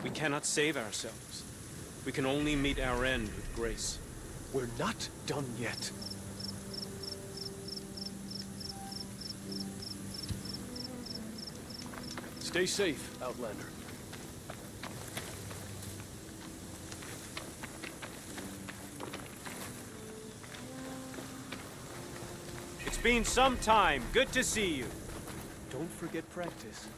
We cannot save ourselves. We can only meet our end with grace. We're not done yet. Stay safe, Outlander. It's been some time. Good to see you. Don't forget practice.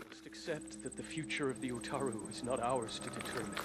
Just accept that the future of the Utaru is not ours to determine.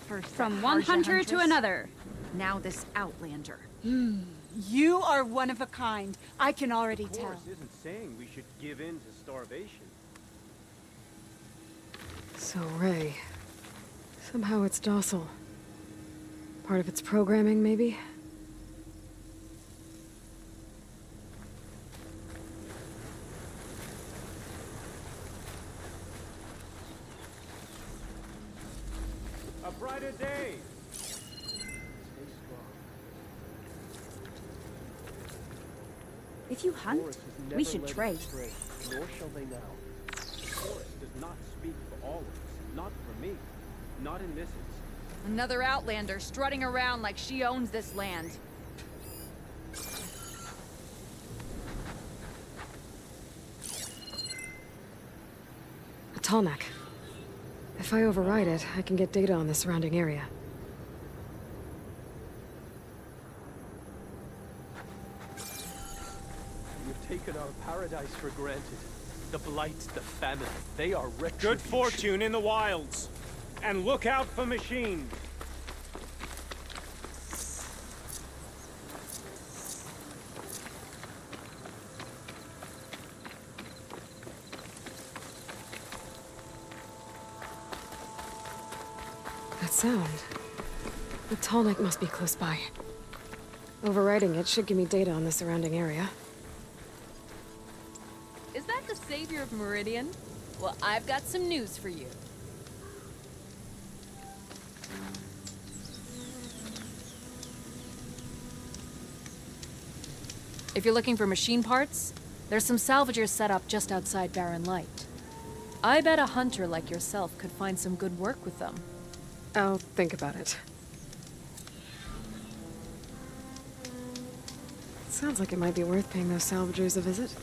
First From one hunter to another. now this Outlander. You are one of a kind. I can already tell. Isn't saying we should give in to starvation. So, Ray. Somehow it's docile. Part of its programming, maybe? A brighter day! Stay strong. If you hunt, Horus has never we should led us trade. astray, nor shall they now. Horus does not speak for all of us. Not for me. Not in this instance. Another Outlander strutting around like she owns this land. A Tallneck. If I override it, I can get data on the surrounding area. You've taken our paradise for granted. The blight, the famine, they are retribution. Good fortune in the wilds. And look out for machines. That sound. The Tallneck must be close by. Overriding it should give me data on the surrounding area. Is that the savior of Meridian? Well, I've got some news for you. If you're looking for machine parts, there's some salvagers set up just outside Barren Light. I bet a hunter like yourself could find some good work with them. I'll think about it. Sounds like it might be worth paying those salvagers a visit.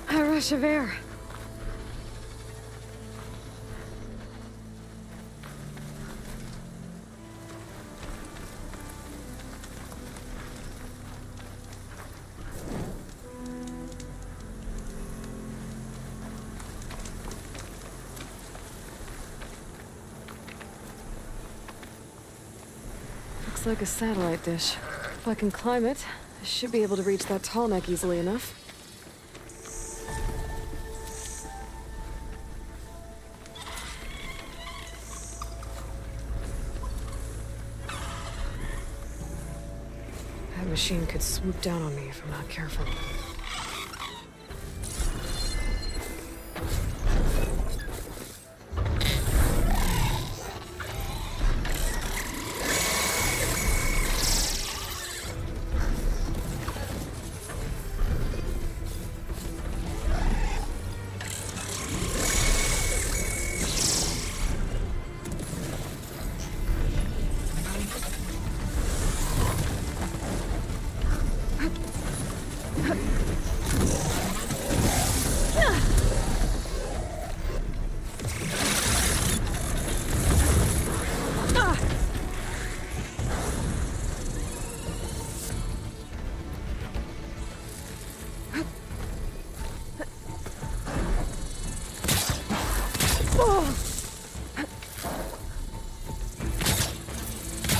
A rush of air. Looks like a satellite dish. If I can climb it, I should be able to reach that Tallneck easily enough. That machine could swoop down on me if I'm not careful.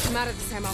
I'm out of this ammo.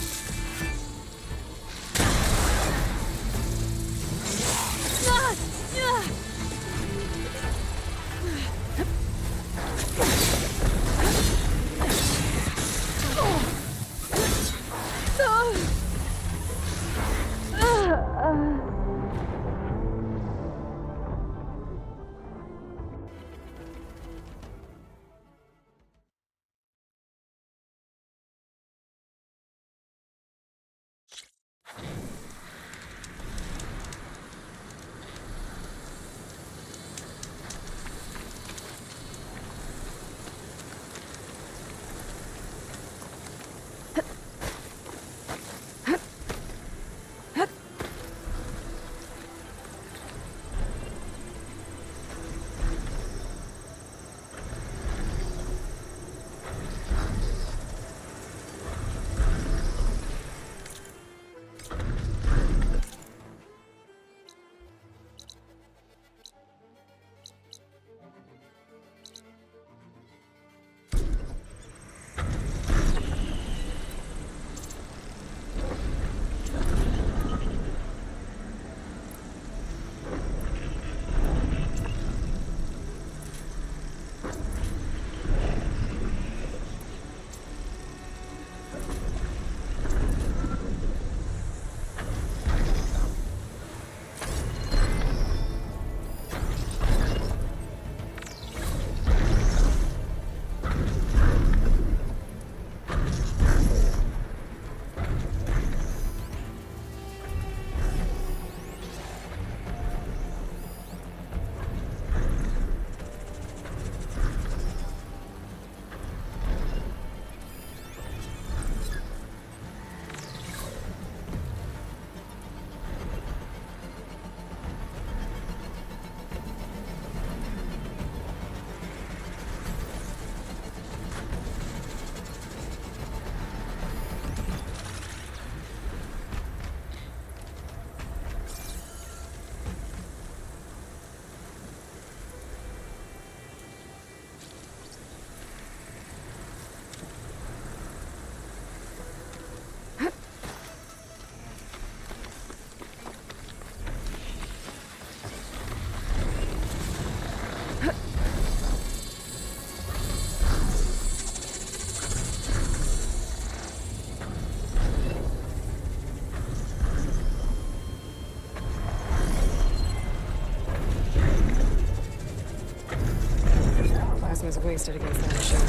plasma's wasted against that machine.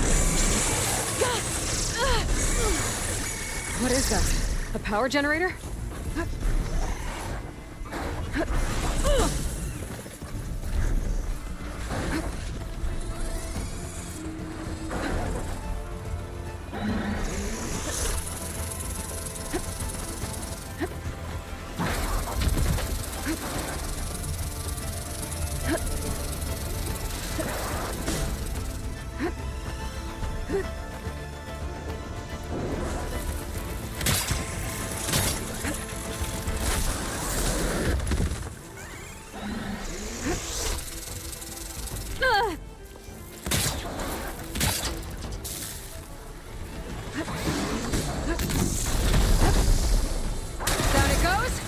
What is that? A power generator? Down it goes.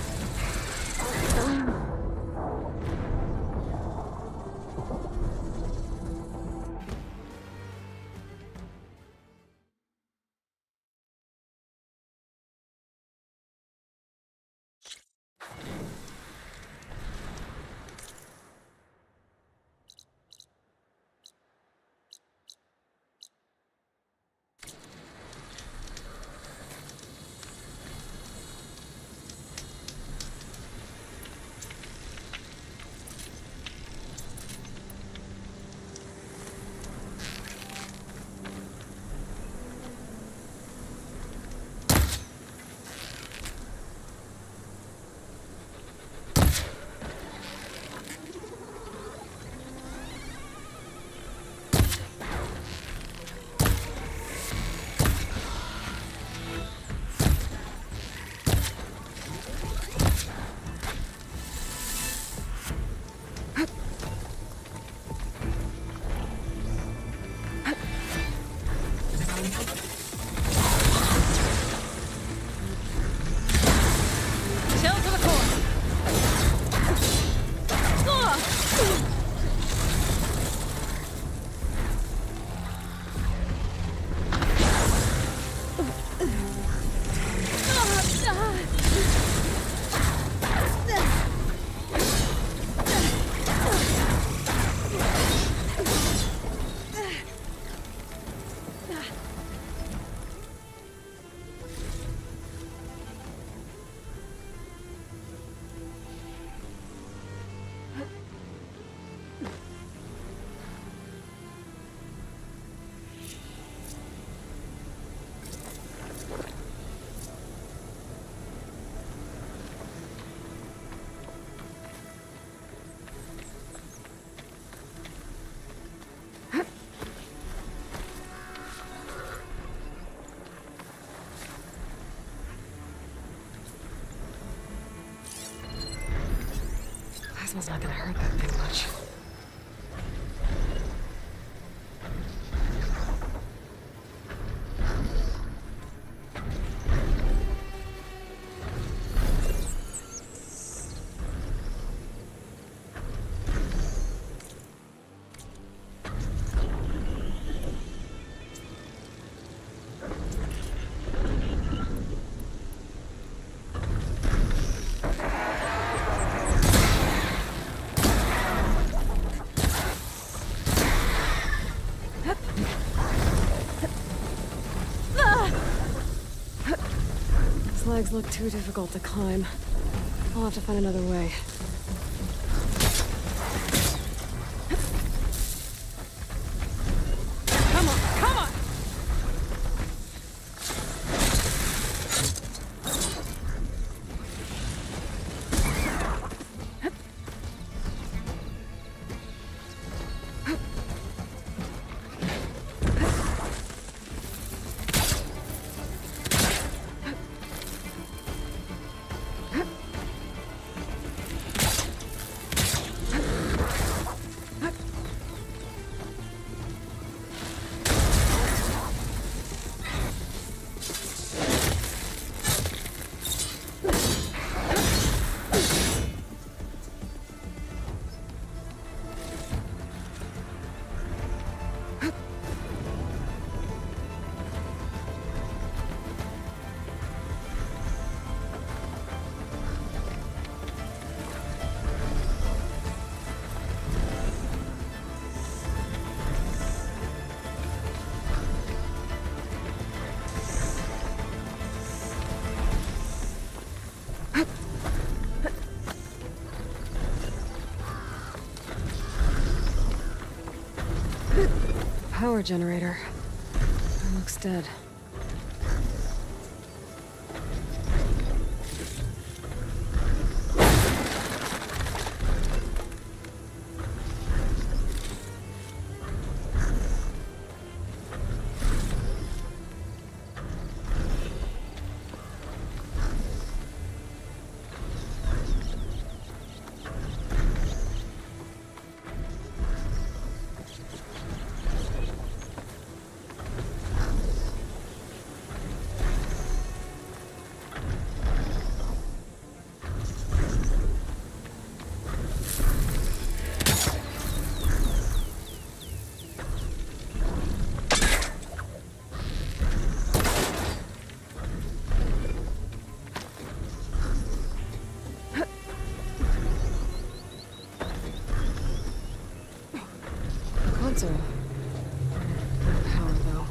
Till to the core. Plasma's not gonna hurt that thing much. These legs look too difficult to climb. I'll have to find another way. Come on, come on. power generator. It looks dead. Console. No power, though.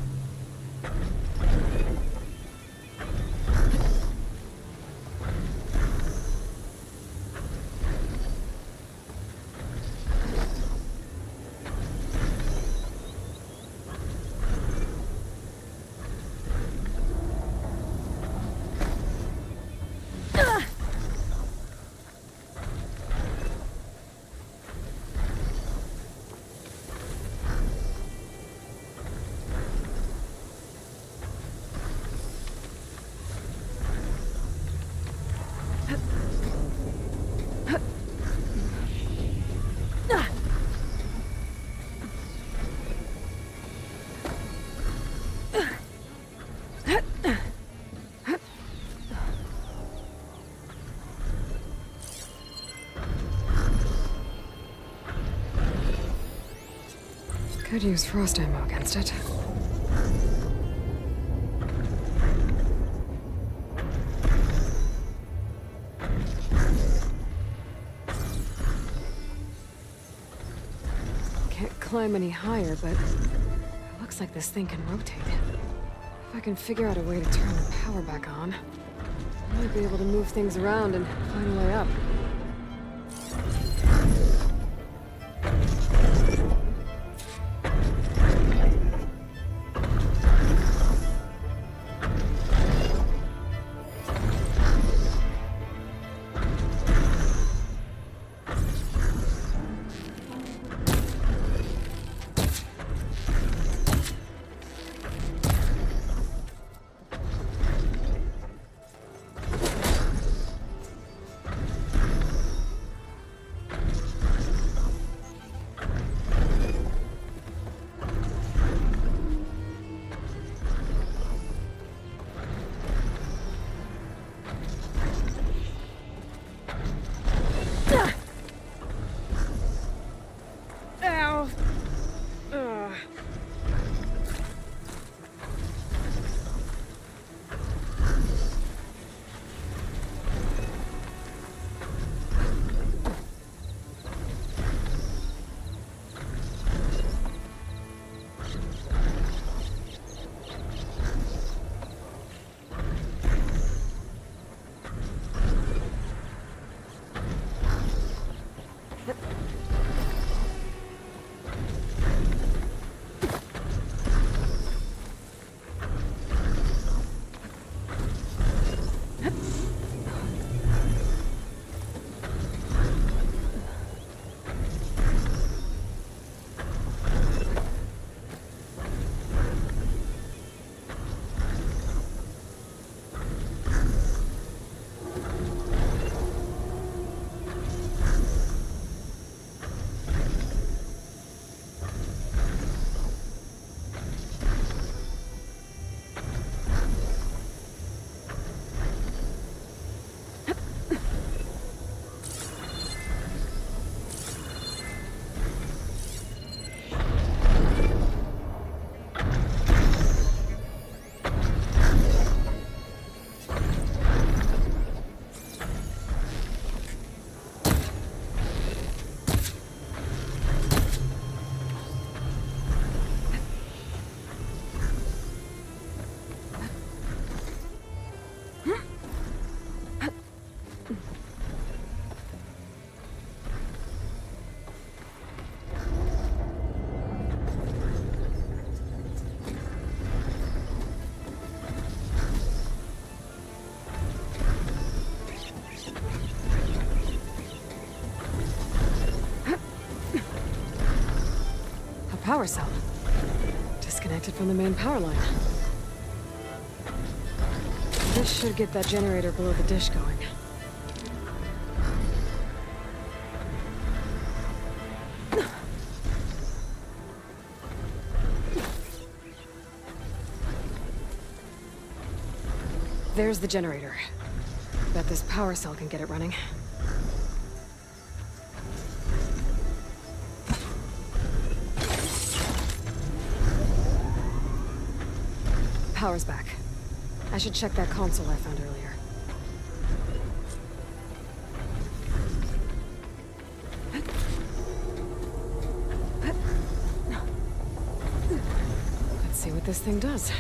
Could use frost ammo against it. Can't climb any higher, but it looks like this thing can rotate. If I can figure out a way to turn the power back on, I might be able to move things around and find a way up. power cell. Disconnected from the main power line. This should get that generator below the dish going. There's the generator. Bet this power cell can get it running. Power's back. I should check that console I found earlier. Let's see what this thing does.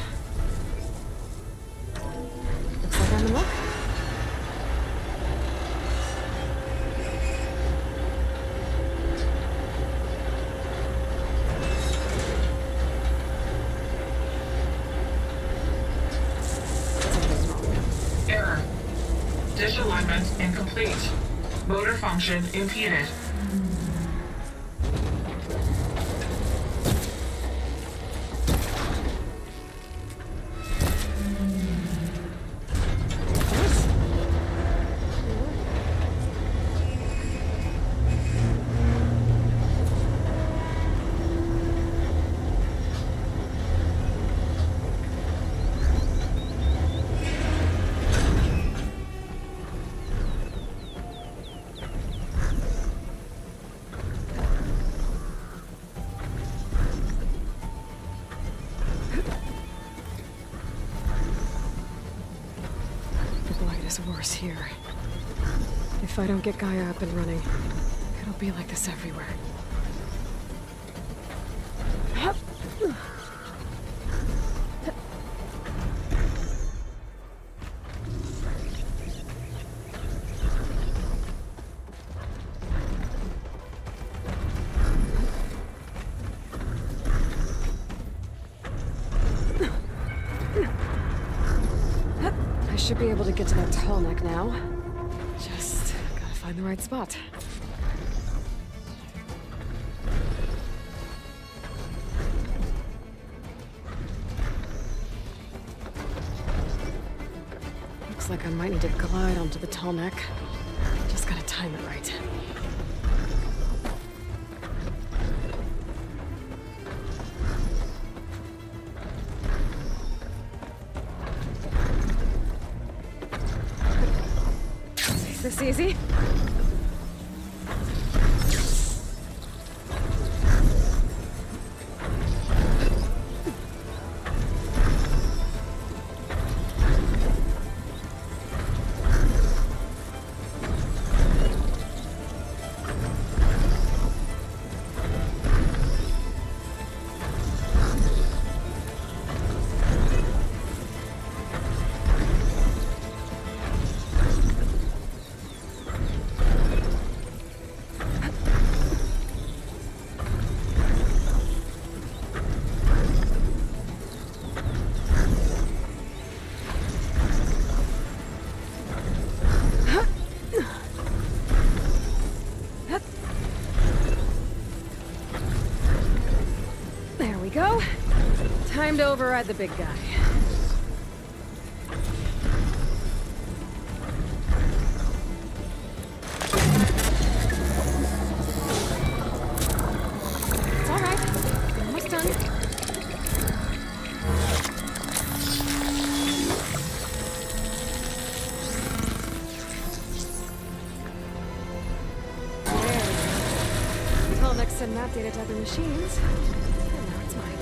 Looks like I'm in luck. Error. Dish alignment incomplete. Motor function impeded. Is worse here. If I don't get Gaia up and running, it'll be like this everywhere. I should be able to get to that tall neck now. Just gotta find the right spot. Looks like I might need to glide onto the tall neck. Just gotta time it right. Is this easy? There we go. Time to override the big guy. It's all right. Almost done. There we go. Tallneck send map data to other machines. And now it's mine.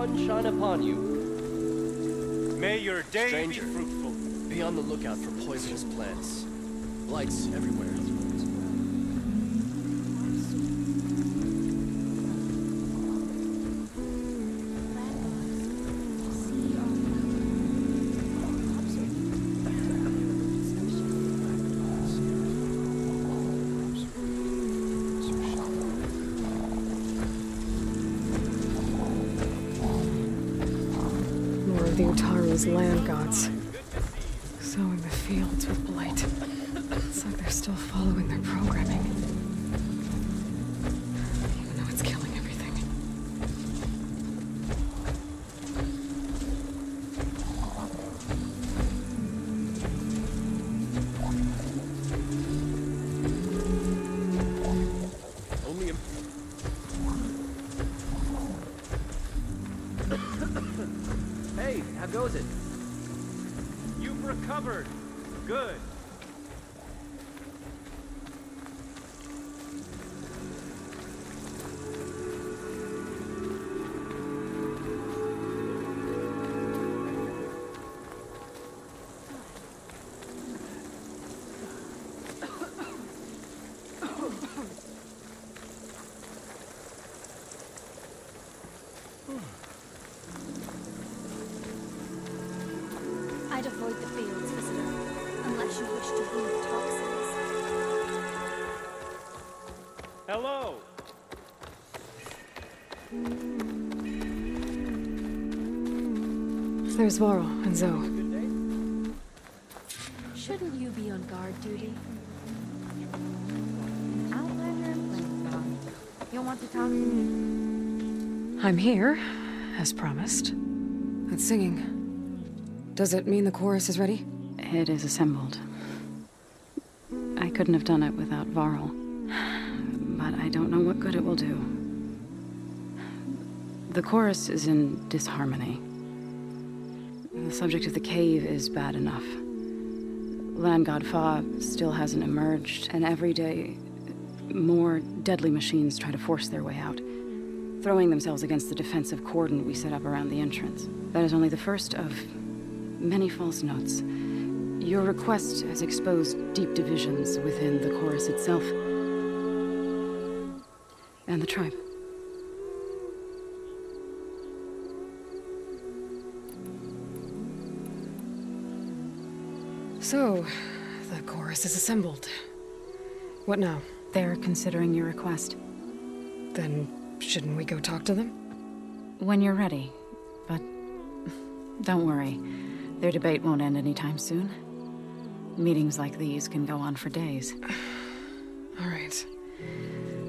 sun shine upon you. May your day Stranger. be fruitful. Be on the lookout for poisonous plants. Lights everywhere. More of the Utaru's land gods. Sowing the fields with blight. It's like they're still following their programming. Even though it's killing everything. Only a... Hey, how goes it? You've recovered. Good. I'd avoid the fields, visitor, unless you wish to breathe toxins. Hello. There's Varl and Zoe. Shouldn't you be on guard duty? Outlander and Planesbone. You'll want to talk to me. I'm here, as promised. That singing. Does it mean the chorus is ready? It is assembled. I couldn't have done it without Varl. But I don't know what good it will do. The chorus is in disharmony. The subject of the cave is bad enough. Land God Fa still hasn't emerged, and every day, more deadly machines try to force their way out, throwing themselves against the defensive cordon we set up around the entrance. That is only the first of many false notes. Your request has exposed deep divisions within the chorus itself and the tribe. So, the chorus is assembled. What now? They're considering your request. Then, shouldn't we go talk to them? When you're ready, but don't worry. Their debate won't end anytime soon. Meetings like these can go on for days. All right.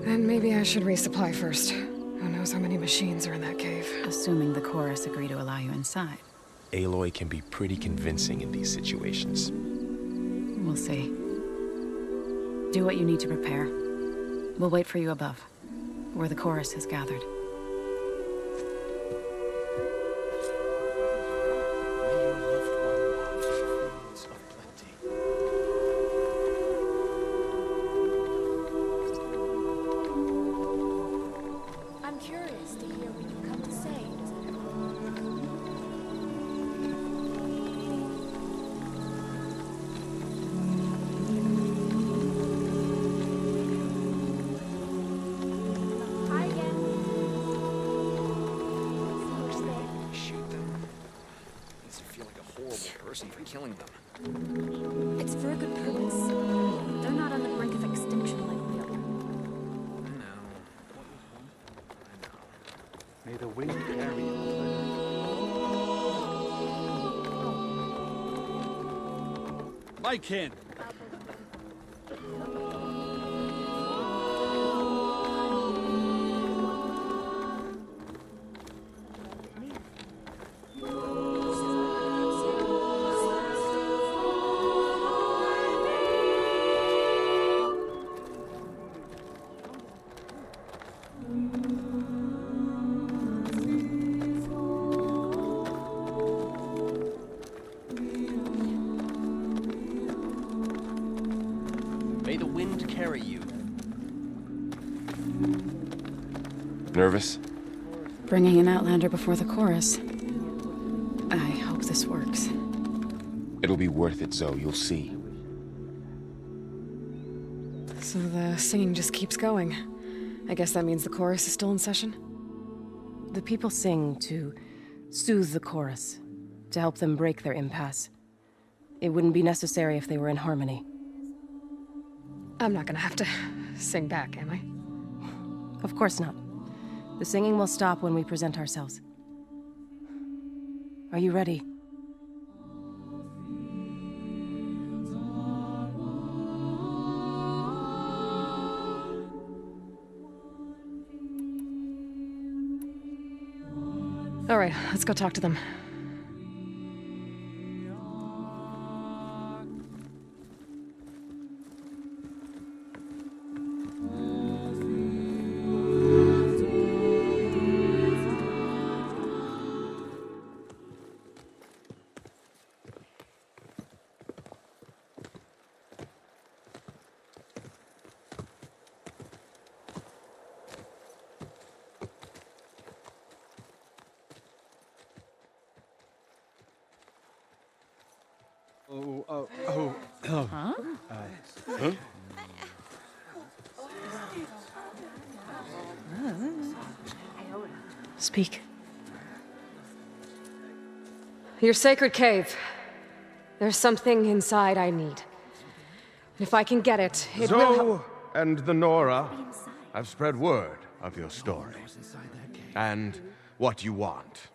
Then maybe I should resupply first. Who knows how many machines are in that cave? Assuming the chorus agree to allow you inside. Aloy can be pretty convincing in these situations. We'll see. Do what you need to prepare. We'll wait for you above, where the chorus has gathered. May your loved one walk in fields of plenty. I'm curious to hear what you come to say, Hi again. Shoot them. Makes you feel like a horrible person for killing them. It's for a good purpose. They're not on the brink of extinction like we are. I know. I know. May the wind carry you, Outlander. My kin. May the wind carry you. Nervous? Bringing an Outlander before the chorus. I hope this works. It'll be worth it, Zoe. You'll see. So the singing just keeps going. I guess that means the chorus is still in session? The people sing to soothe the chorus, to help them break their impasse. It wouldn't be necessary if they were in harmony. I'm not gonna have to sing back, am I? Of course not. The singing will stop when we present ourselves. Are you ready? All right, let's go talk to them. Speak. Your sacred cave. There's something inside I need. If I can get it, it will Zoe and the Nora have spread word of your story. And what you want.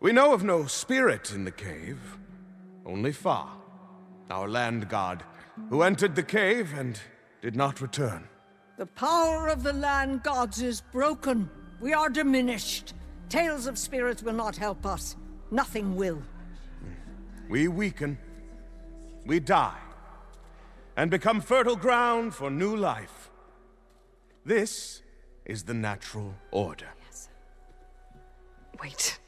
We know of no spirit in the cave. Only Fa, our land god, who entered the cave and did not return. The power of the land gods is broken. We are diminished. Tales of spirits will not help us. Nothing will. We weaken. We die. And become fertile ground for new life. This is the natural order. Yes. Wait.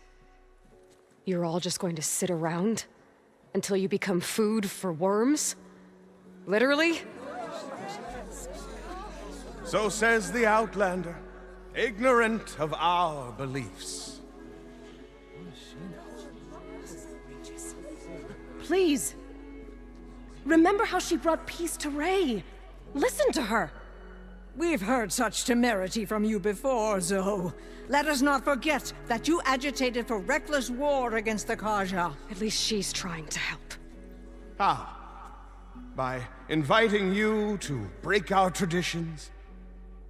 You're all just going to sit around until you become food for worms? Literally? So says the Outlander, ignorant of our beliefs. Please. Remember how she brought peace to Ray. Listen to her. We've heard such temerity from you before, Zoe. Let us not forget that you agitated for reckless war against the Kaja. At least she's trying to help. How? By inviting you to break our traditions?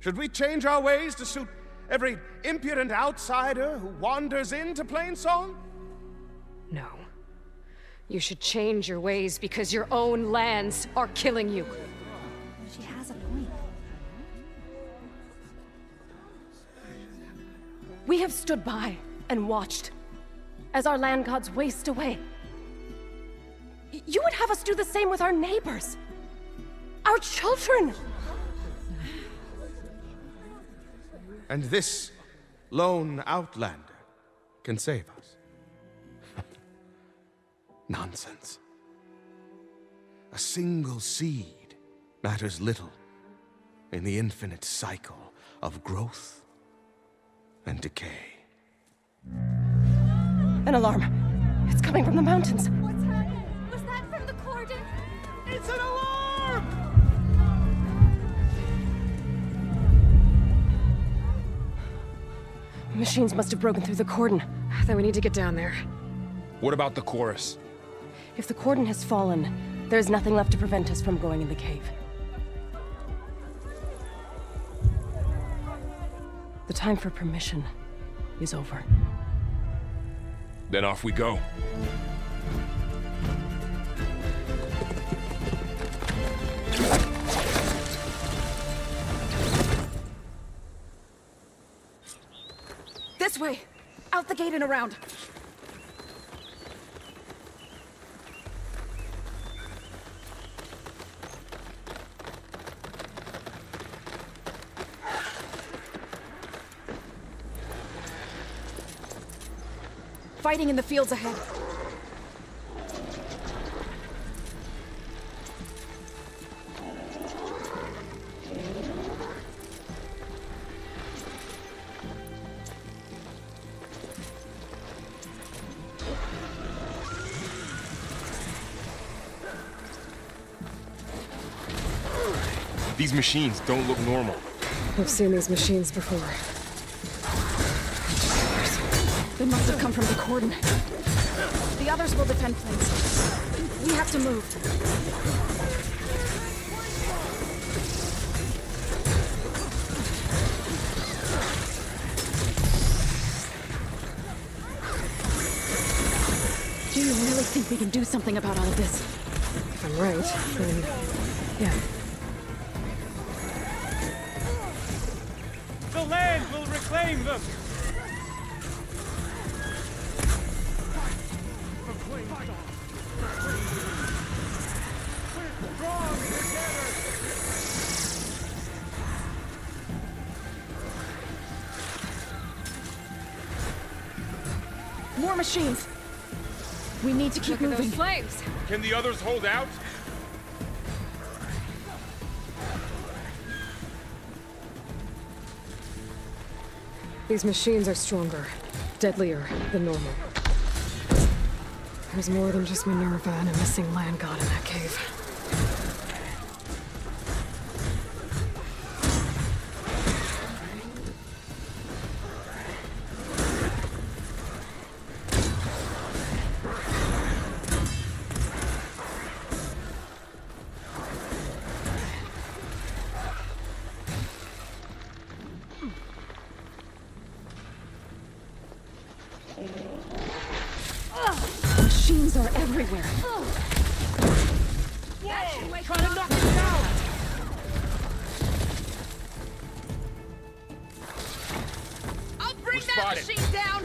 Should we change our ways to suit every impudent outsider who wanders into Plainsong? No. You should change your ways because your own lands are killing you. She has a point. We have stood by and watched as our land gods waste away. You would have us do the same with our neighbors, our children. And this lone Outlander can save us. Nonsense. A single seed matters little in the infinite cycle of growth and decay. An alarm. It's coming from the mountains. What's happening? Was that from the cordon? It's an alarm! Machines must have broken through the cordon. Then we need to get down there. What about the chorus? If the cordon has fallen, there's nothing left to prevent us from going in the cave. The time for permission is over. Then off we go. This way! Out the gate and around! Fighting in the fields ahead. These machines don't look normal. We've seen these machines before. They must have come from the cordon. The others will defend Plains. We have to move. Do you really think we can do something about all of this? If I'm right, then yeah. The land will reclaim them! More machines! We need to keep moving. Flames! Can the others hold out? These machines are stronger, deadlier than normal. There's more than just Minerva and a missing land god in that cave. Machines are everywhere. Try to knock it down! I'll bring We're that spotted. machine down!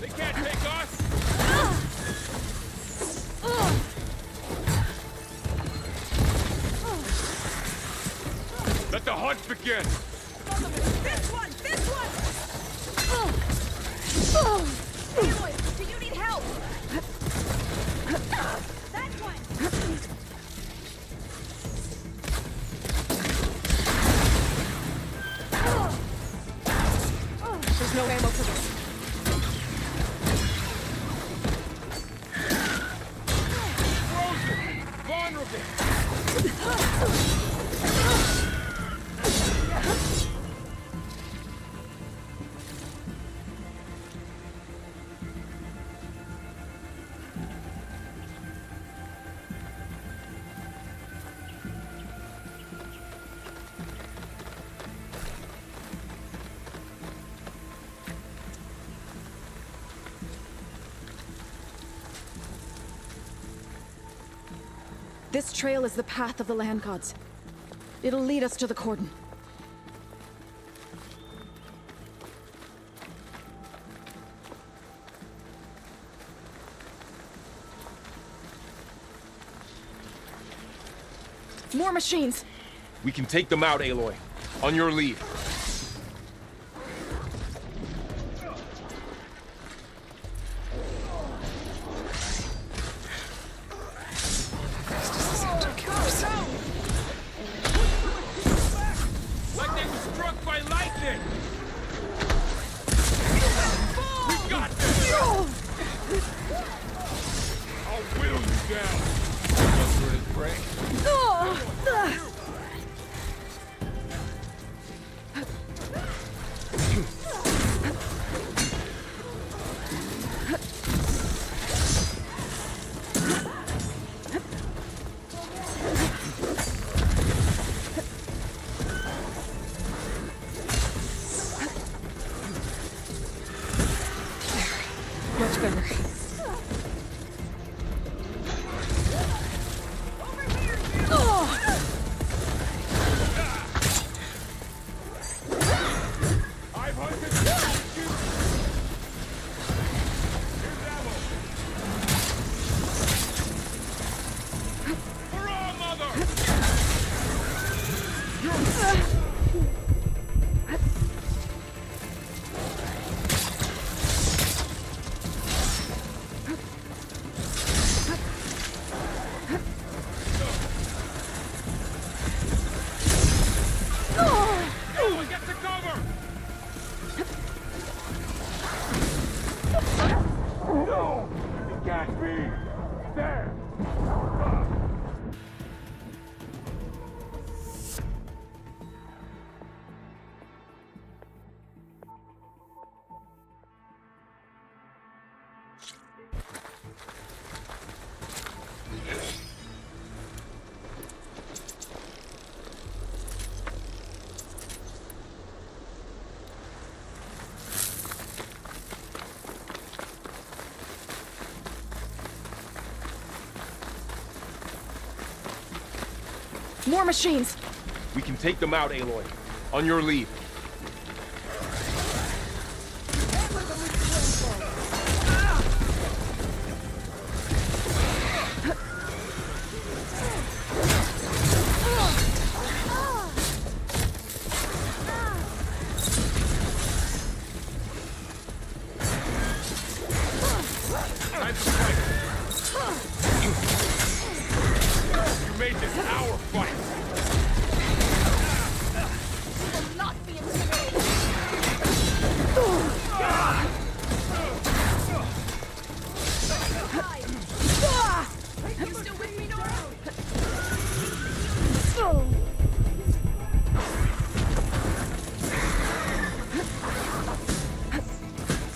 They can't take us! Let the hunt begin! This one! This one! Aloy, do you need help? That one! There's no ammo for this. This trail is the path of the land gods. It'll lead us to the cordon. More machines! We can take them out, Aloy. On your lead. Like they were struck by lightning! We got this! I'll whittle you down. Desperate and prey. Much better. I've hunted. Here's ammo. Hurrah, mother! No! It can't be! There! More machines! We can take them out, Aloy. On your leave. You made this our fight!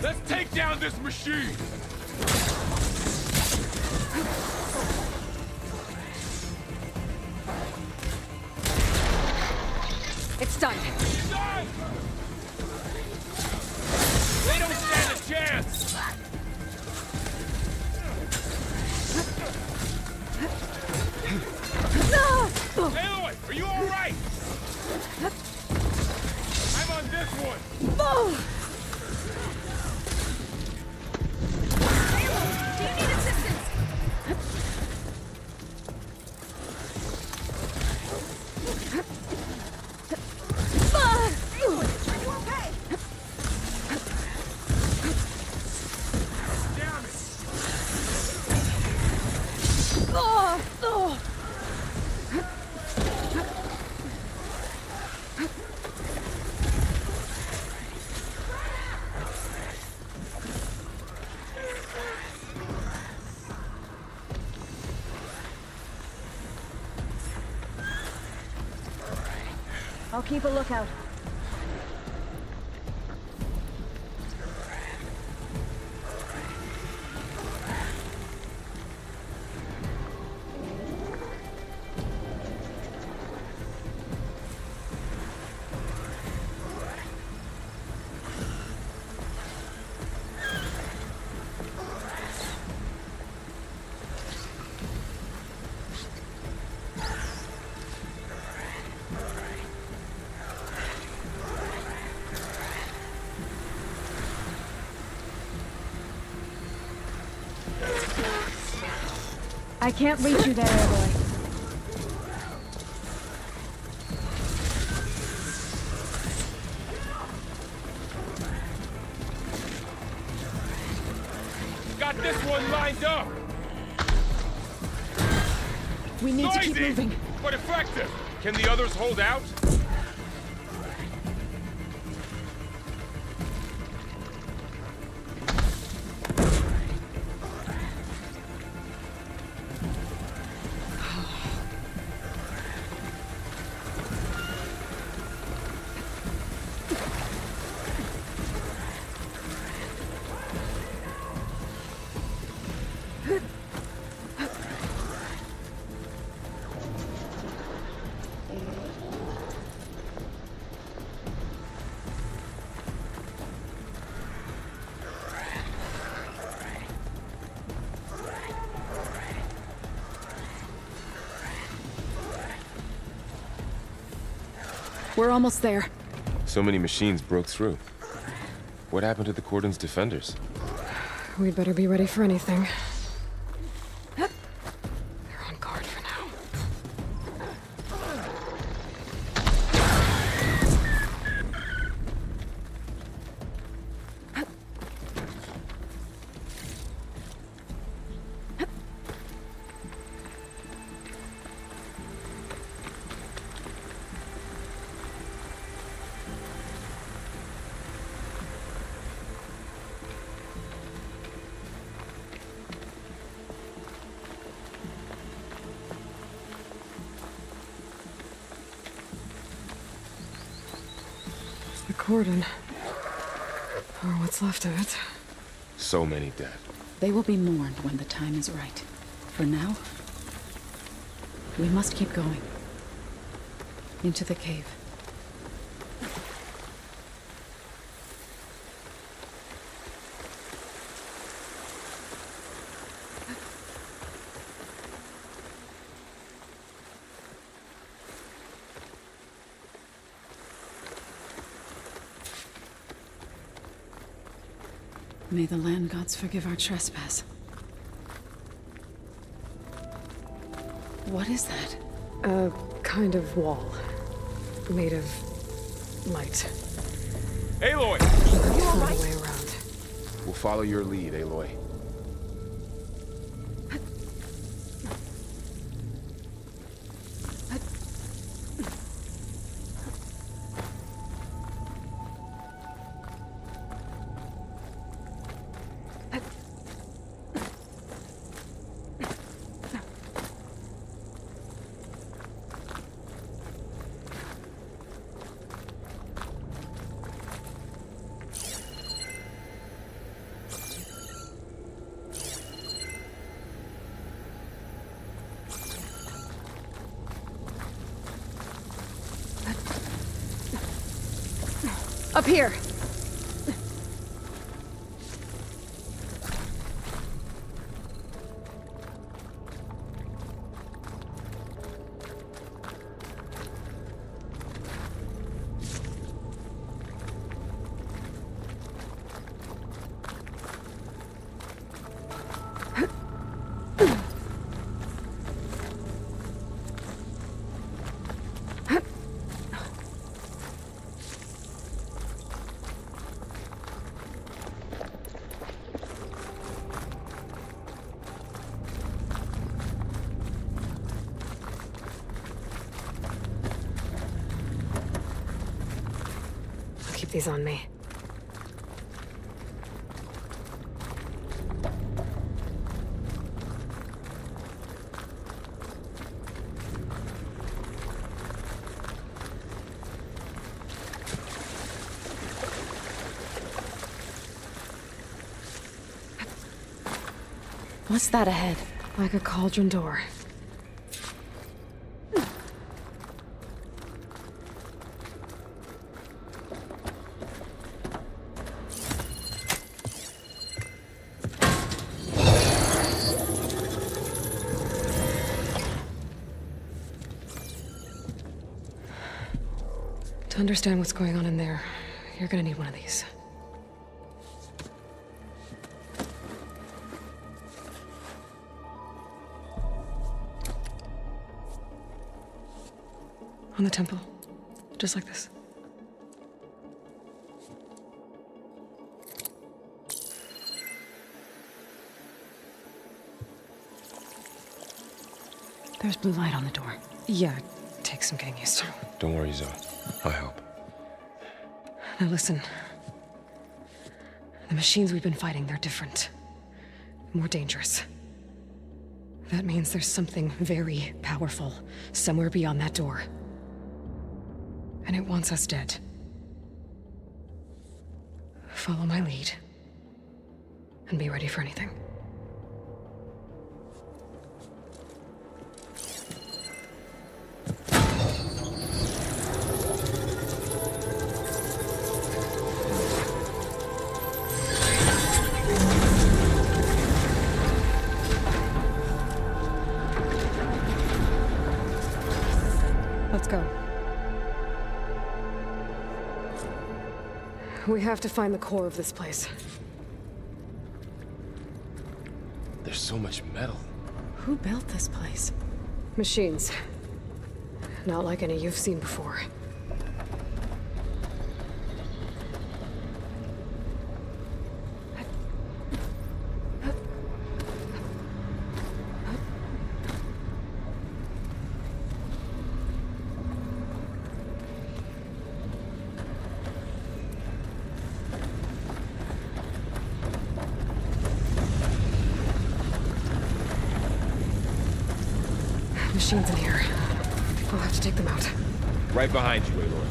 Let's take down this machine! It's done. Done! They don't stand a chance! Aloy, are you alright? I'm on this one! Do you need assistance? I'll keep a lookout. I can't reach you there, Aloy. Got this one lined up! We need to keep moving. But effective! Can the others hold out? We're almost there. So many machines broke through. What happened to the Cordon's defenders? We'd better be ready for anything. They're on guard for now. Cordon. Or what's left of it. So many dead. They will be mourned when the time is right. For now, we must keep going. Into the cave. May the land gods forgive our trespass. What is that? A kind of wall. Made of light. Aloy! You all right? Way around. We'll follow your lead, Aloy. Up here! Keep these on me. What's that ahead? Like a cauldron door. To understand what's going on in there, you're gonna need one of these. On the temple. Just like this. There's blue light on the door. Yeah, it takes some getting used to. Don't worry, Zoe. I'll help. Now listen. The machines we've been fighting, they're different. More dangerous. That means there's something very powerful somewhere beyond that door. And it wants us dead. Follow my lead. And be ready for anything. Let's go. We have to find the core of this place. There's so much metal. Who built this place? Machines. Not like any you've seen before. Machines in here. I'll have to take them out. Right behind you, Aloy.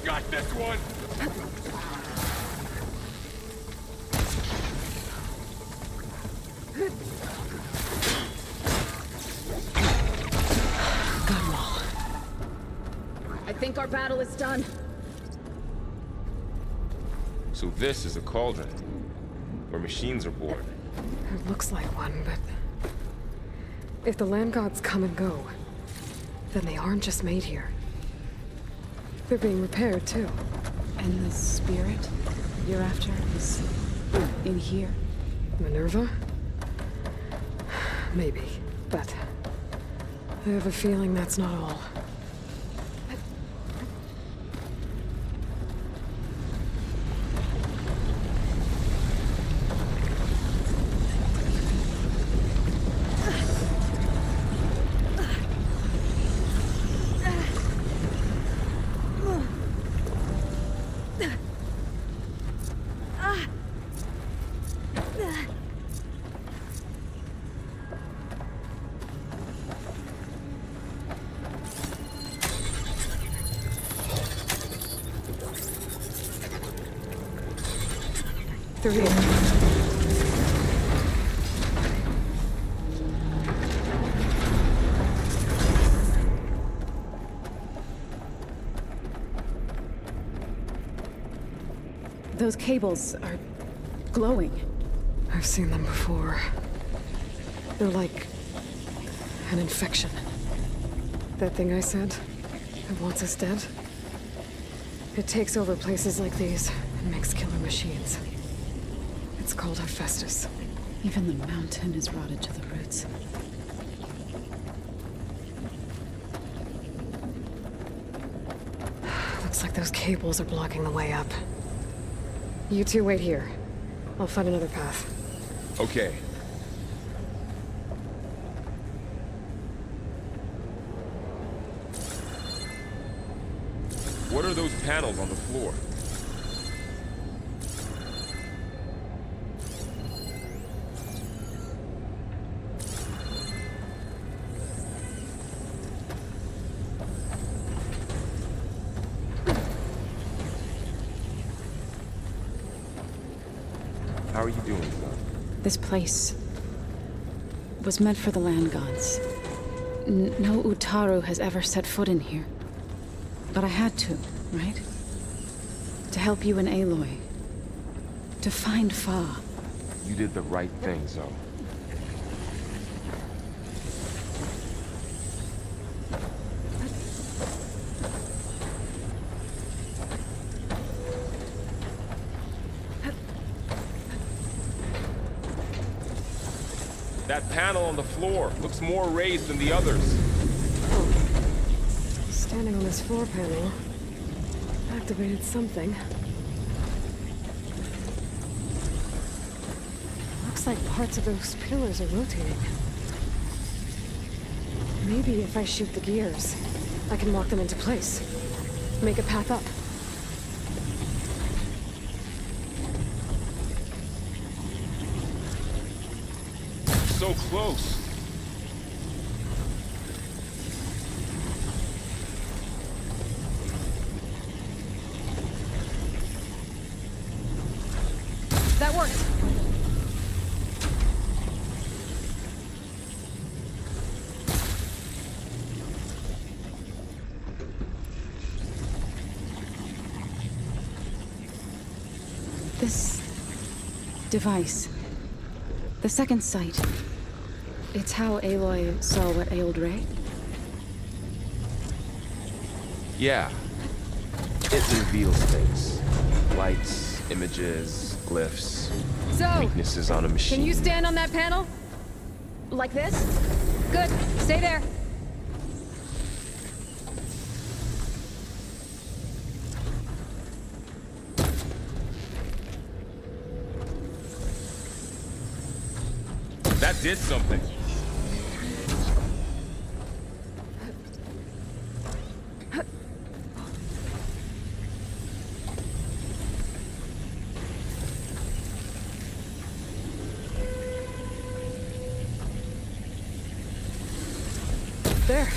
got this one! Got 'em all. I think our battle is done. So this is a cauldron, where machines are born. It looks like one, but... if the land gods come and go, then they aren't just made here. They're being repaired, too. And the spirit you're after is in here? Minerva? Maybe, but... I have a feeling that's not all. They're here. Those cables are glowing. I've seen them before. They're like an infection. That thing I said, that wants us dead. It takes over places like these and makes killer machines. It's called Hephaestus. Even the mountain is rotted to the roots. Looks like those cables are blocking the way up. You two wait here. I'll find another path. Okay. What are those panels on the floor? How are you doing, son? This place was meant for the land gods. No Utaru has ever set foot in here. But I had to, right? To help you and Aloy. To find Fa. You did the right thing, Zoe. That panel on the floor looks more raised than the others. Standing on this floor panel activated something. Looks like parts of those pillars are rotating. Maybe if I shoot the gears, I can lock them into place. Make a path up. So close. That worked. This device, the second sight, it's how Aloy saw what ailed Ray? Yeah. It reveals things. Lights, images, glyphs, So, weaknesses on a machine. can you stand on that panel? Like this? Good. Stay there. That did something. There.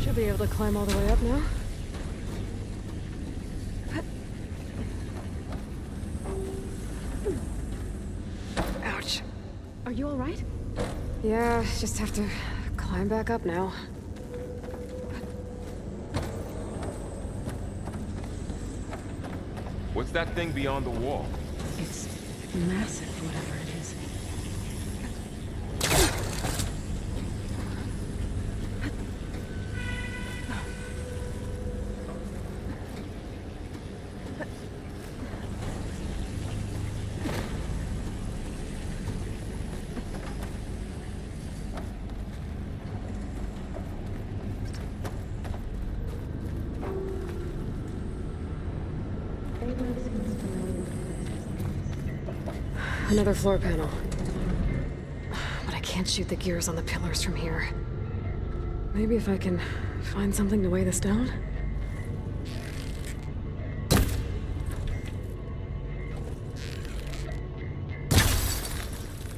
Should be able to climb all the way up now. Are you alright? Yeah, just have to climb back up now. What's that thing beyond the wall? It's massive, whatever it is. Another floor panel. But I can't shoot the gears on the pillars from here. Maybe if I can find something to weigh this down?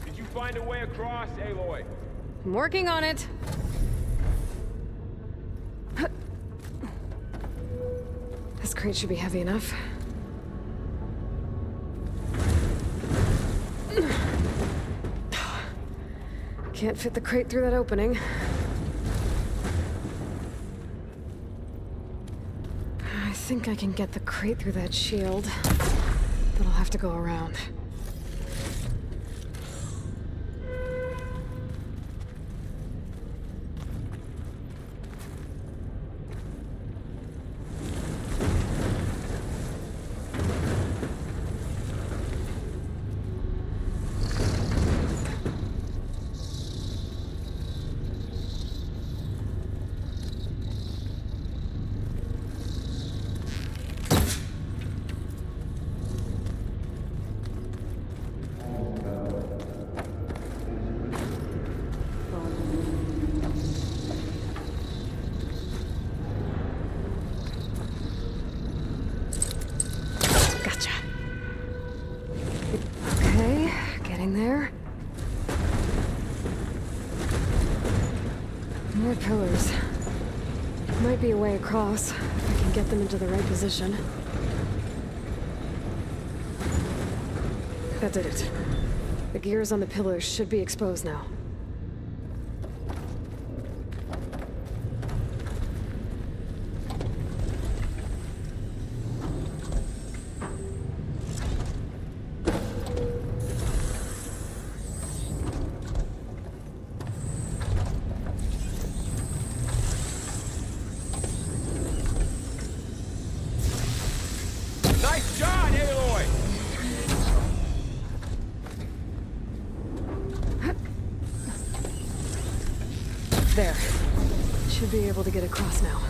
Did you find a way across, Aloy? I'm working on it. This crate should be heavy enough. Can't fit the crate through that opening. I think I can get the crate through that shield, but I'll have to go around. There. More pillars. Might be a way across, if I can get them into the right position. That did it. The gears on the pillars should be exposed now. Nice shot, Aloy! There. Should be able to get across now.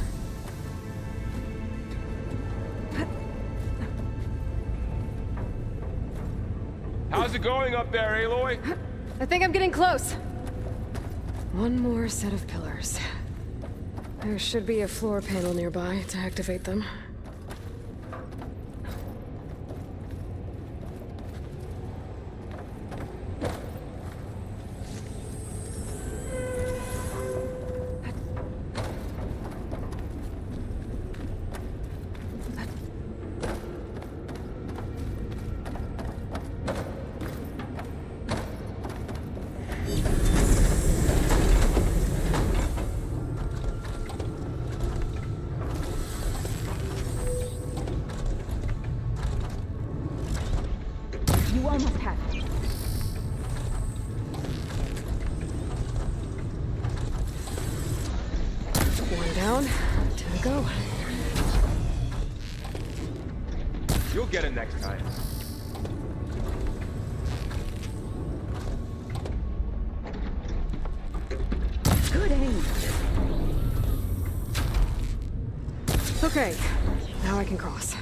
How's it going up there, Aloy? I think I'm getting close. One more set of pillars. There should be a floor panel nearby to activate them. You almost have it. One down, two to go. You'll get it next time. Good aim. Okay, now I can cross.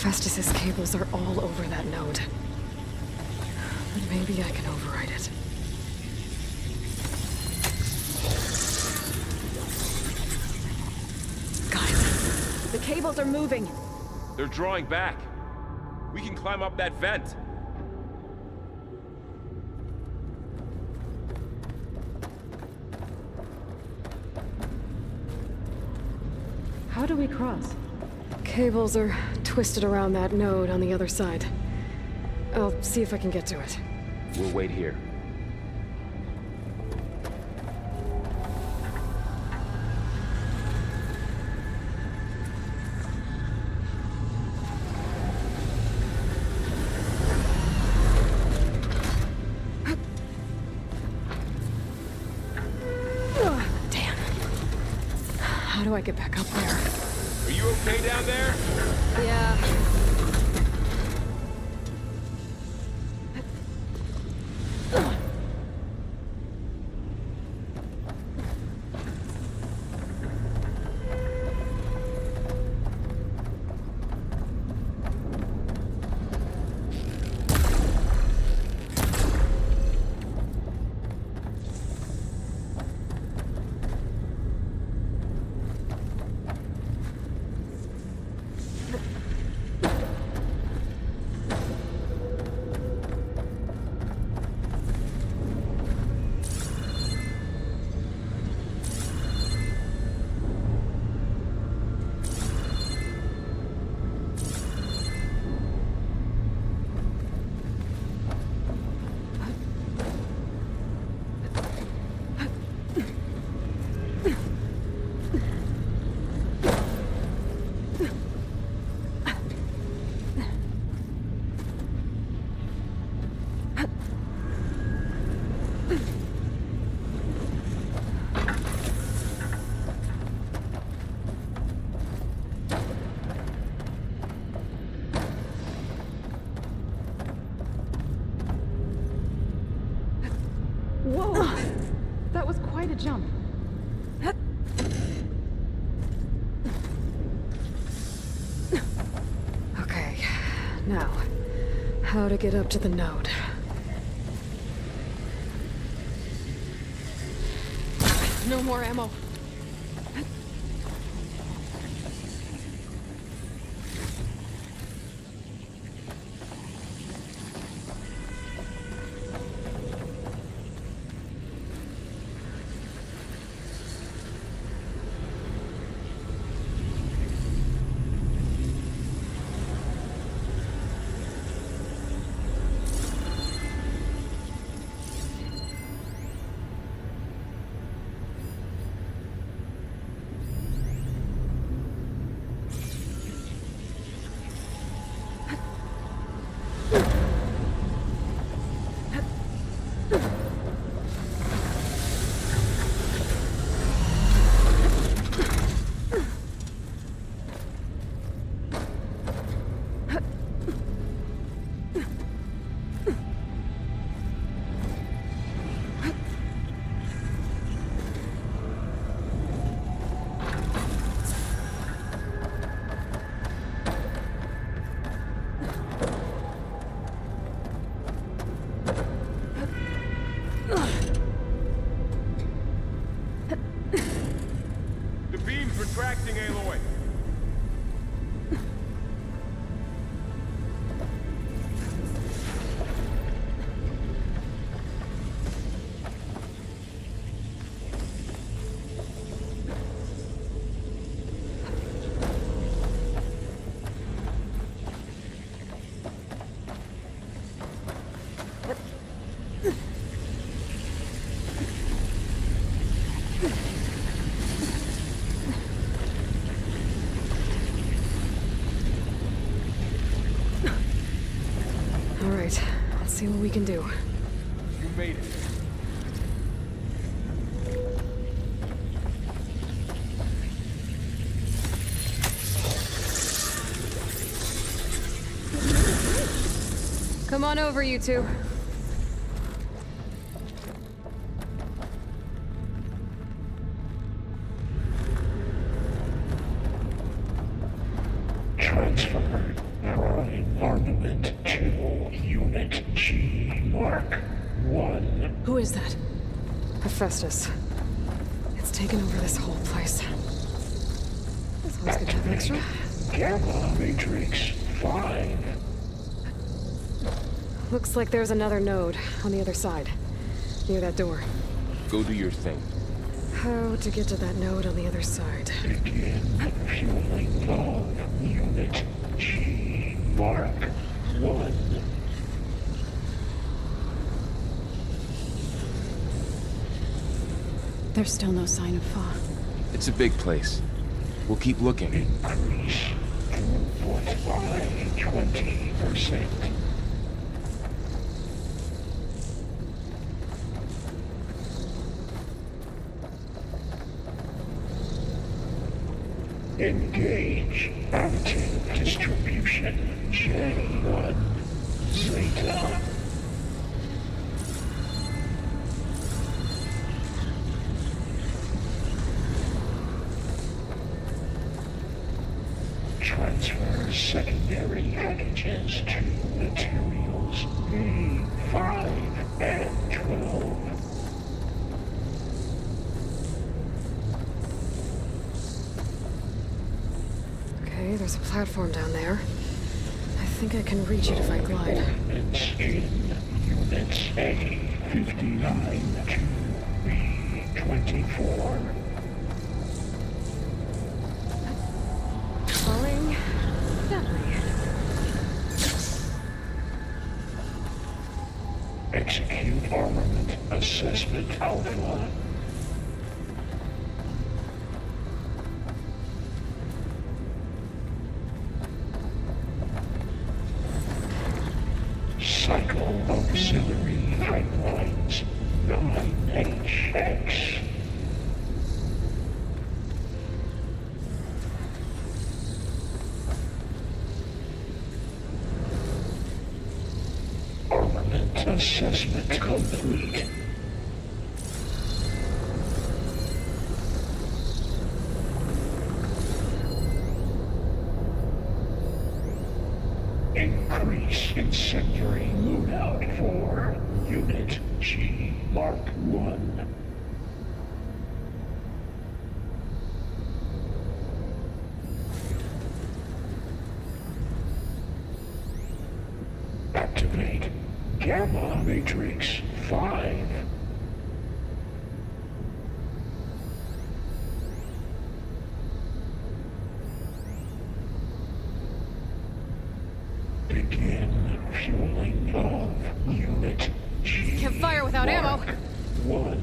Hephaestus's cables are all over that node. But maybe I can override it. Guys, the cables are moving. They're drawing back. We can climb up that vent. How do we cross? Cables are twisted around that node on the other side. I'll see if I can get to it. We'll wait here. Damn. How do I get back up there? Are you okay down there? Yeah. Whoa! That was quite a jump. Okay, now, how to get up to the node. No more ammo. The beam's retracting, Aloy. All right, let's see what we can do. You made it. Come on over, you two. Transfer. Unit G Mark 1. Who is that? Hephaestus. It's taken over this whole place. That's always good to have extra. Gamma Matrix 5. Looks like there's another node on the other side, near that door. Go do your thing. How to get to that node on the other side? Begin fueling of Unit G Mark 1. There's still no sign of Fa. It's a big place. We'll keep looking. Increase throughput by 20%. Engage active distribution J1 Zeta. Transfer secondary packages to materials B5 and 12. Okay, there's a platform down there. I think I can reach it if I glide. It's in Units A59 to B24. Falling gently. Execute armament assessment alpha. Cycle auxiliary pipelines 9HX. Armament assessment complete. Increase incendiary loadout for Unit G Mark 1. Activate Gamma Matrix 5. Begin fueling of Unit G. Can't fire without ammo. 1.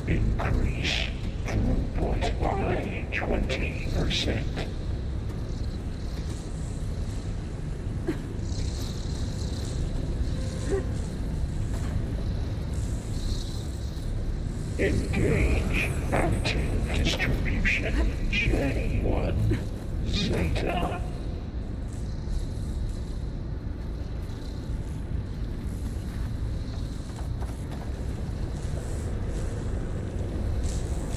Increase throughput by 20%. Engage active distribution J1 Zeta.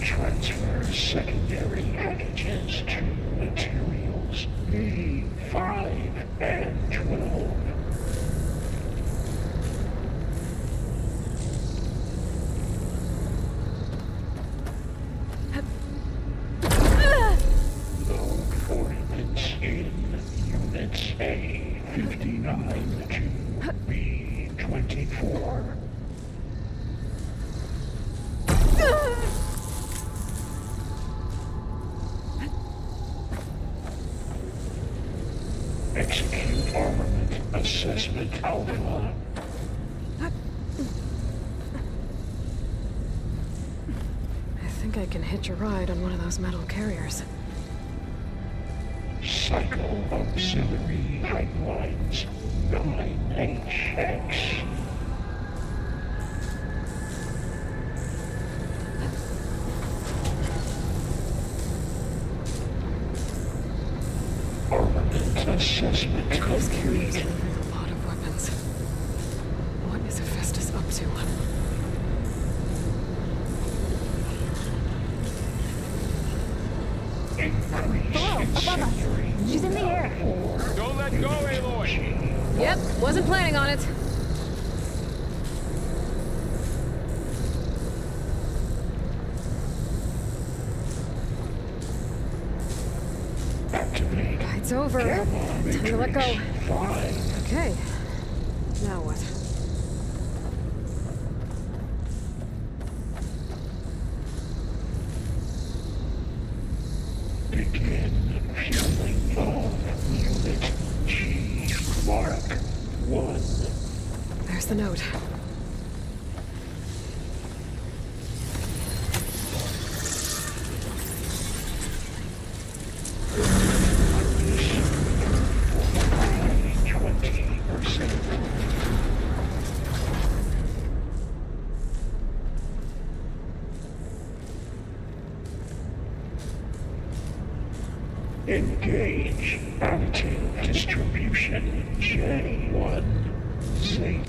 Transfer secondary packages to materials B5 and 12. Load ordnance in Units A59 to B24. Execute armament assessment alpha. I think I can hitch a ride on one of those metal carriers. Cycle auxiliary pipelines 9HX. Armament assessment These carriers complete. deliver a lot of weapons. What is Hephaestus up to? Below, above us. She's in the air. Don't let go, Aloy! Yep, wasn't planning on it. It's over. Time to let go. Okay. Now what? Begin feeling love. Unit G. Mark 1. There's the note. Engage anti-distribution J1. Safe.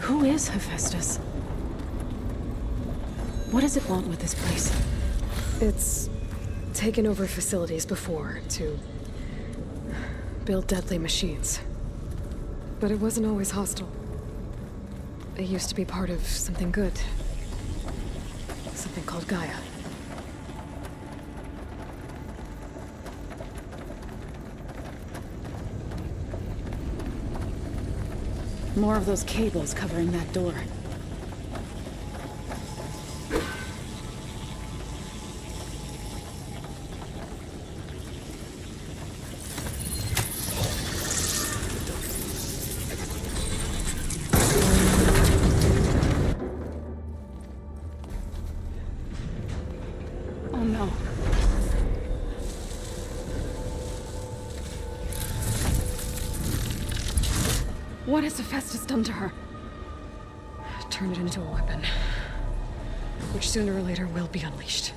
Who is Hephaestus? What does it want with this place? It's taken over facilities before to build deadly machines. But it wasn't always hostile. It used to be part of something good. Something called Gaia. More of those cables covering that door. Oh no. What has Hephaestus done to her? Turned it into a weapon, which sooner or later will be unleashed.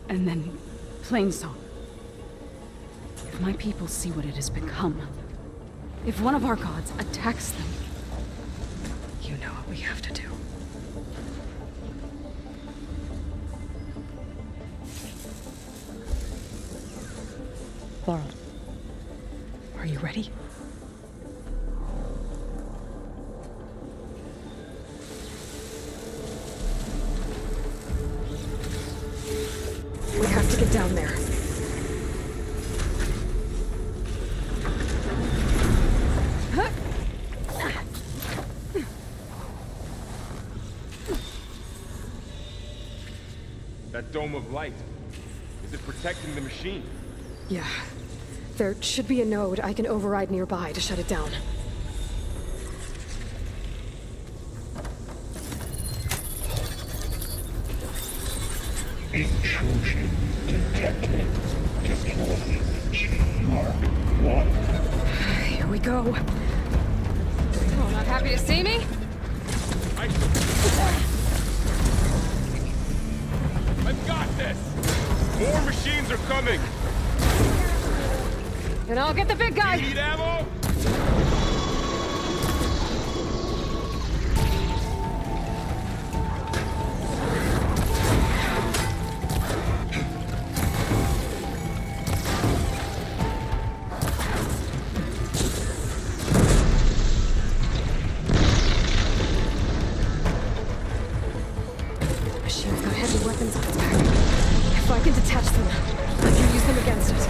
And then, Plainsong. If my people see what it has become, if one of our gods attacks them, you know what we have to do. Varl, are you ready? We have to get down there. That dome of light. Is it protecting the machine? Yeah. There should be a node I can override nearby to shut it down. Intrusion detected. Deploying G-Mark 1. Here we go. Oh, not happy to see me? I've got this! More machines are coming! Then I'll get the big guy! You need ammo? Machine's got heavy weapons on its back. If I can detach them, I can use them against it.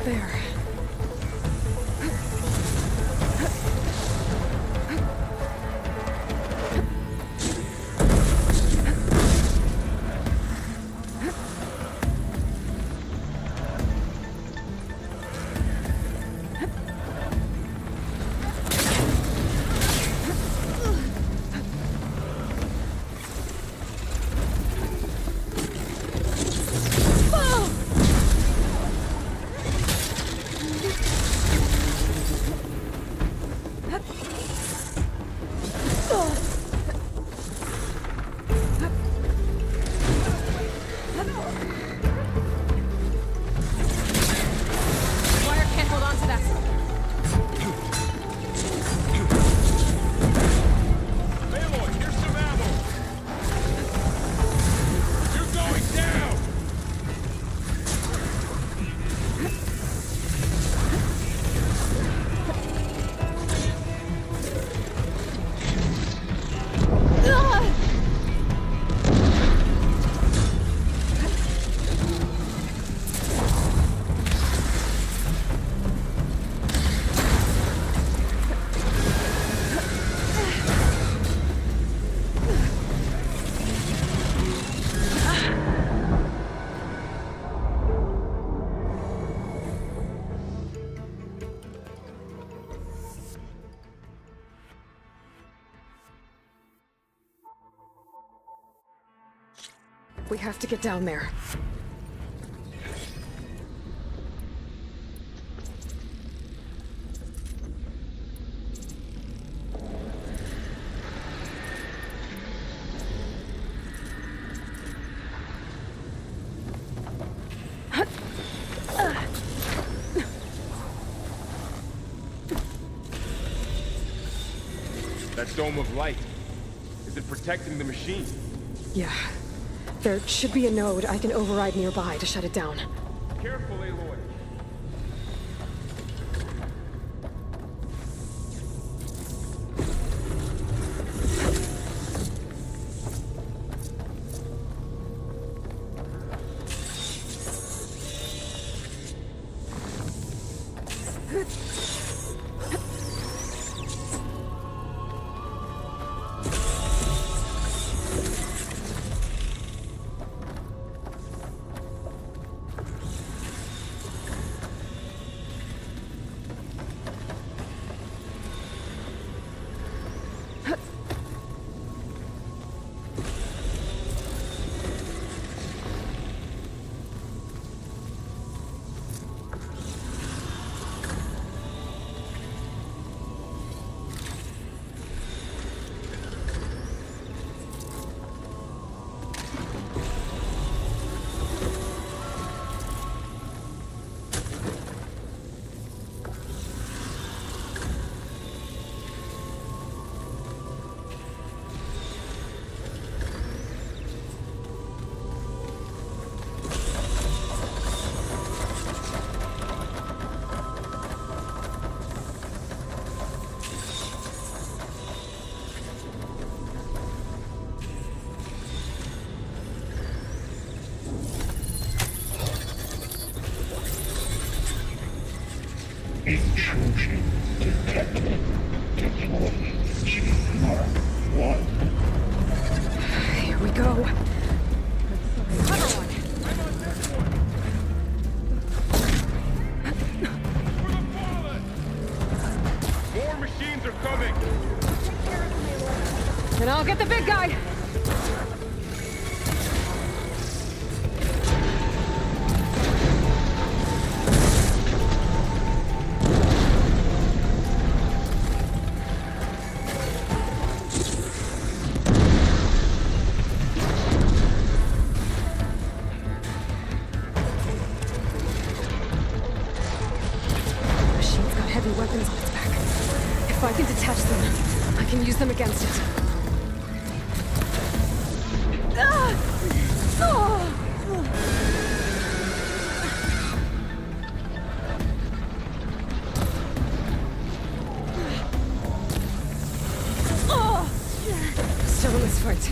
There. We have to get down there. That dome of light. Is it protecting the machine? Yeah. There should be a node I can override nearby to shut it down. Careful, Aloy. Intrusion detected. Deploying G-Mark 1. Here we go. More machines are coming! And I'll get the big guy! Weapons on its back. If I can detach them, I can use them against it. Still in this fight.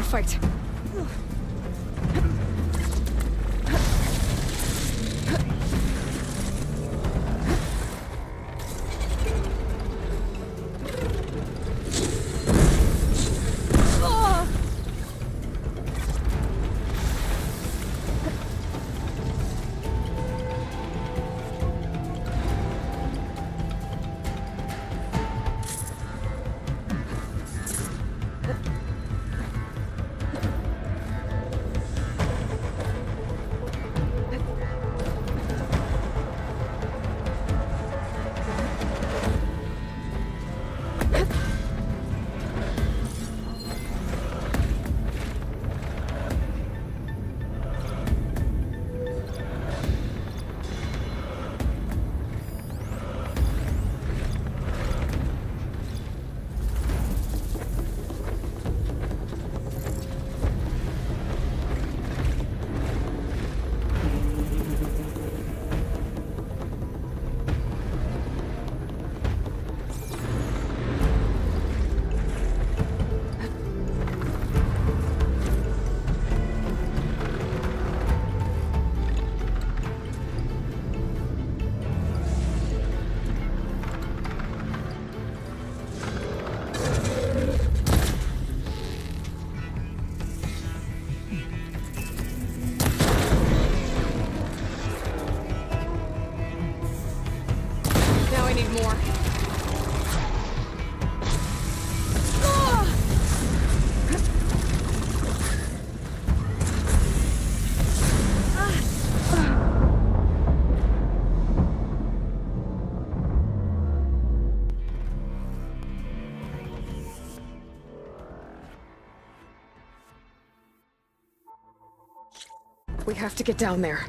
fight. We have to get down there.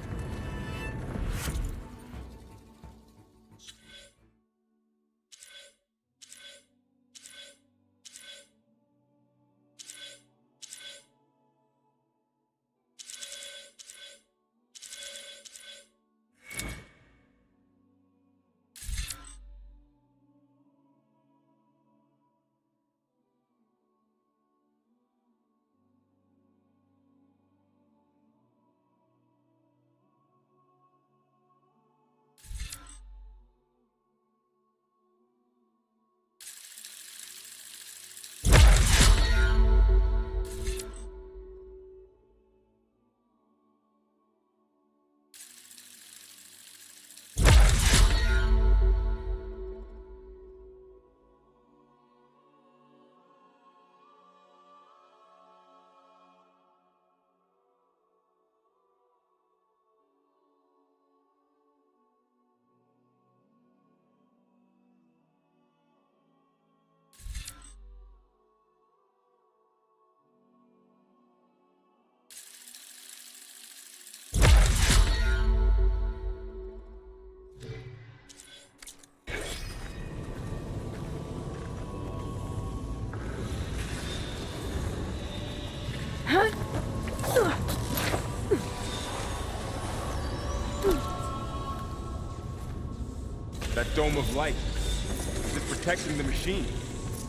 That dome of light. Is it protecting the machine?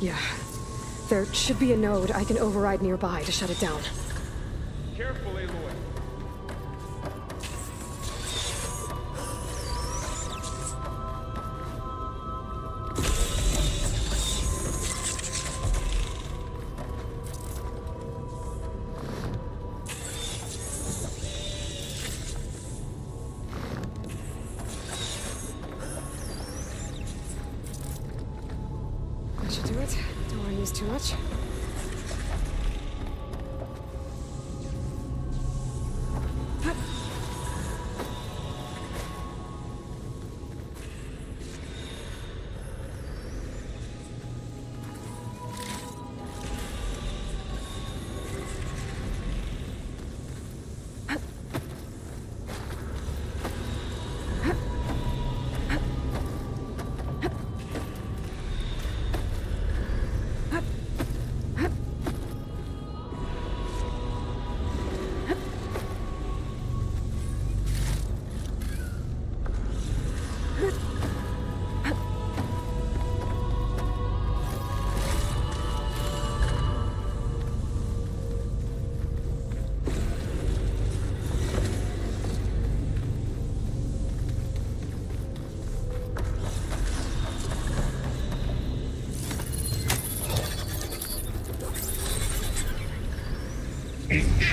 Yeah. There should be a node I can override nearby to shut it down. Careful, Aloy. That should do it. Don't want to use too much.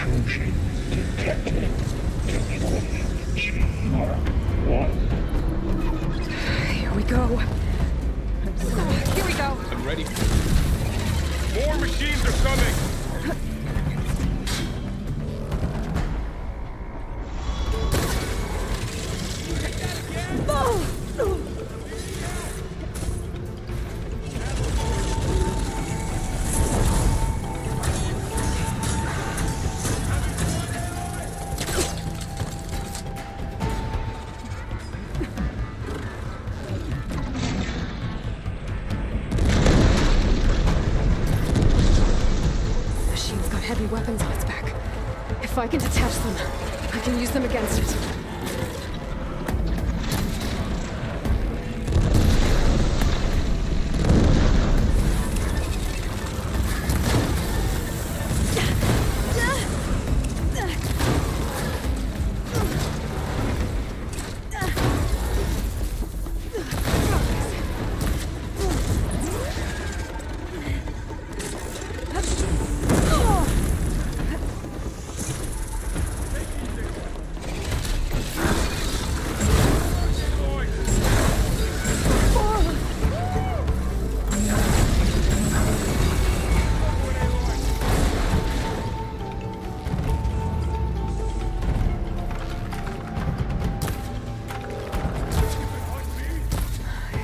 Intrusion detected. Deploying machine Mark 1. Here we go. Here we go. I'm ready. More machines are coming! Machine's got heavy weapons on its back. If I can detach them, I can use them against it.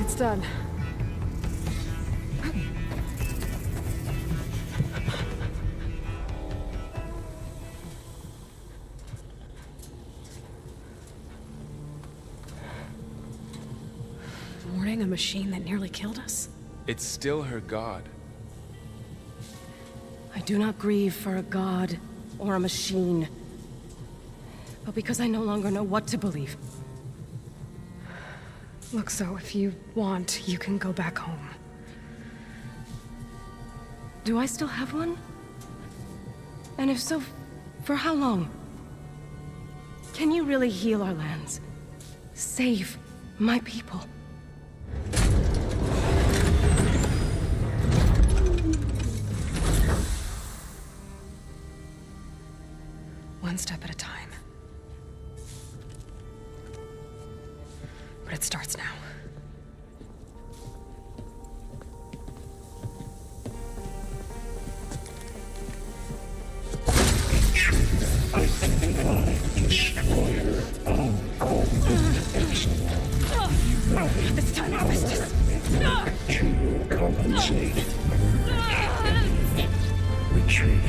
It's done. Mourning a machine that nearly killed us? It's still her god. I do not grieve for a god or a machine, but because I no longer know what to believe. Look, so if you want, you can go back home. Do I still have one? And if so, for how long? Can you really heal our lands? Save my people? One step at a time. But it starts now. Destroyer of golden excellence. This time I missed it. To compensate. Retreat.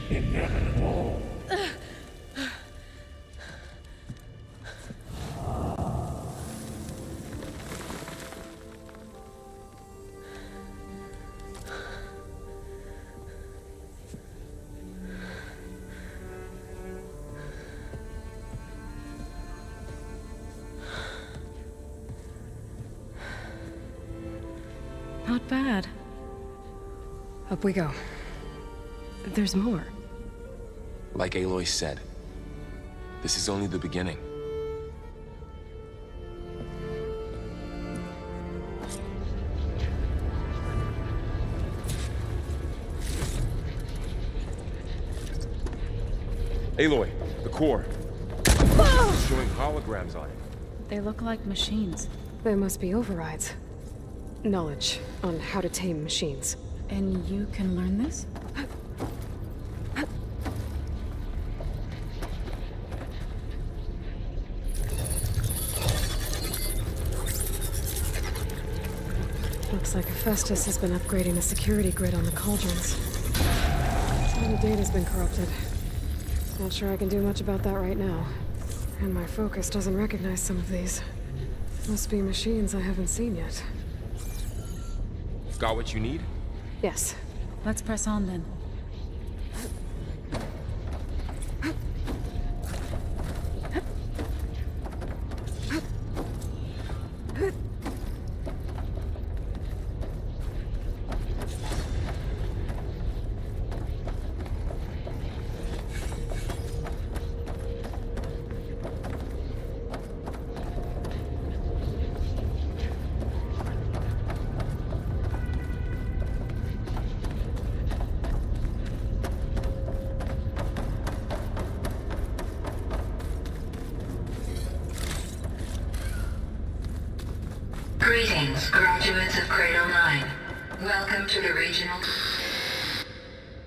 Inevitable. Not bad. Up we go. There's more. Like Aloy said, this is only the beginning. Aloy, the core. It's showing holograms on it. They look like machines. They must be overrides. Knowledge on how to tame machines. And you can learn this? Looks like Hephaestus has been upgrading the security grid on the cauldrons. Some of the data's been corrupted. Not sure I can do much about that right now. And my focus doesn't recognize some of these. Must be machines I haven't seen yet. Got what you need? Yes. Let's press on then. Greetings, graduates of Cradle 9. Welcome to the regional...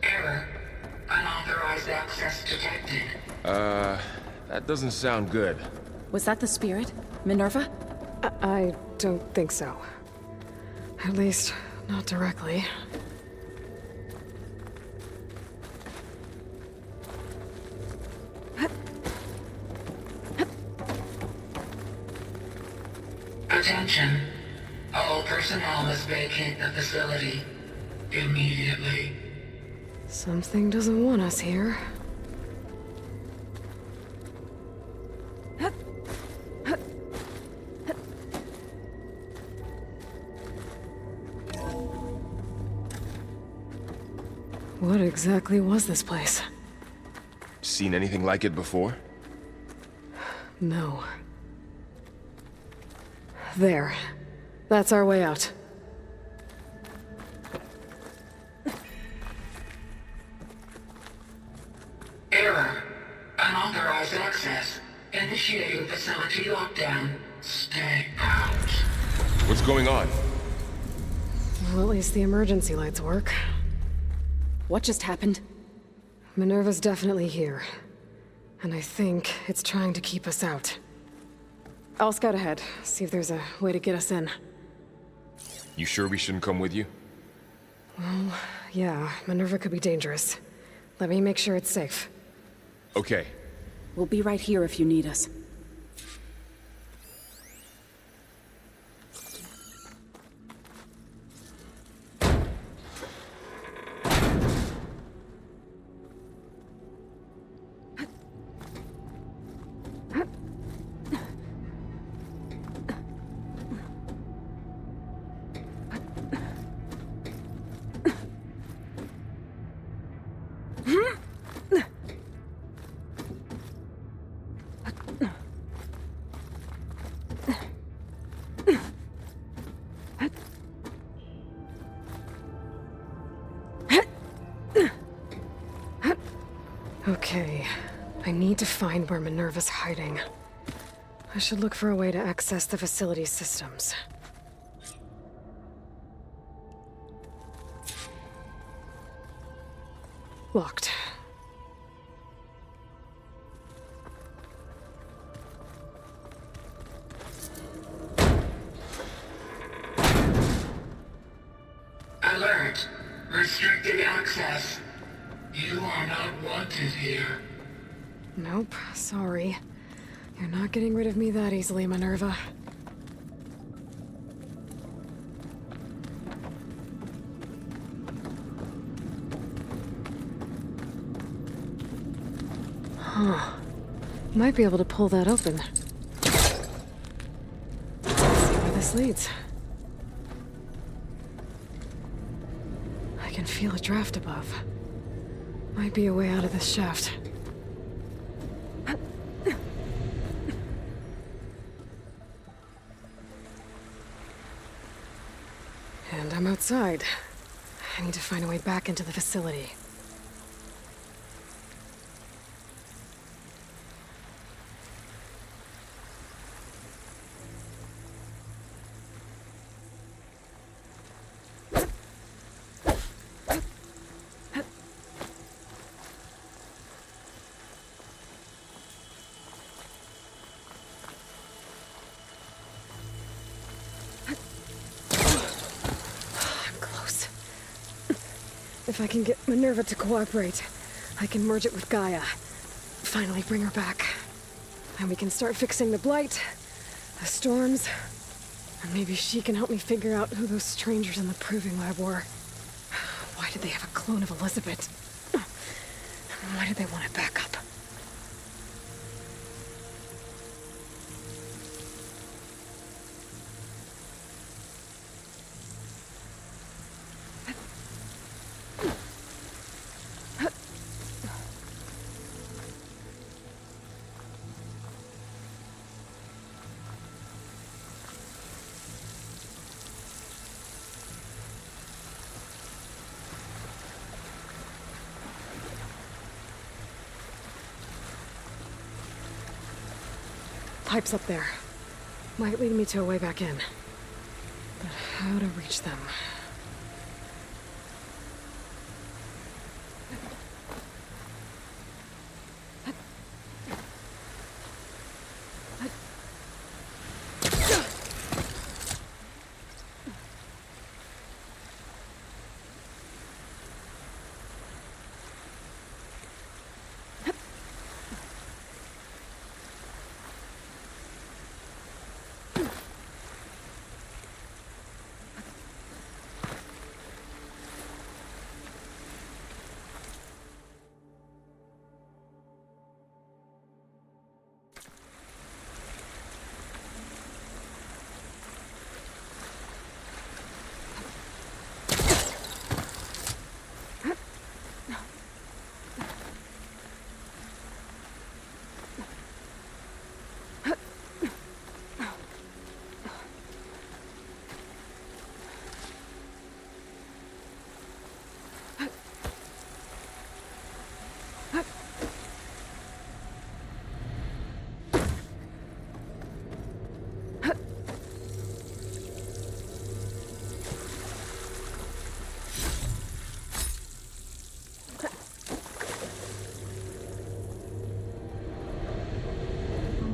Error. Unauthorized access detected. That doesn't sound good. Was that the spirit? Minerva? I don't think so. At least, not directly. Attention. All personnel must vacate the facility. Immediately. Something doesn't want us here. What exactly was this place? Seen anything like it before? No. There. That's our way out. Error. Unauthorized access. Initiating facility lockdown. Stay out. What's going on? Well, at least the emergency lights work. What just happened? Minerva's definitely here. And I think it's trying to keep us out. I'll scout ahead, see if there's a way to get us in. You sure we shouldn't come with you? Well, yeah, Minerva could be dangerous. Let me make sure it's safe. Okay. We'll be right here if you need us. Okay, I need to find where Minerva's hiding. I should look for a way to access the facility's systems. Locked. Alert. Restricted access. You are not wanted here. Nope, sorry. You're not getting rid of me that easily, Minerva. Huh. Might be able to pull that open. Let's see where this leads. I can feel a draft above. Might be a way out of this shaft. And I'm outside. I need to find a way back into the facility. If I can get Minerva to cooperate, I can merge it with Gaia. Finally bring her back. And we can start fixing the Blight, the storms, and maybe she can help me figure out who those strangers in the Proving Lab were. Why did they have a clone of Elizabeth? Why did they want it back up? Pipe's up there. Might lead me to a way back in. How to reach them.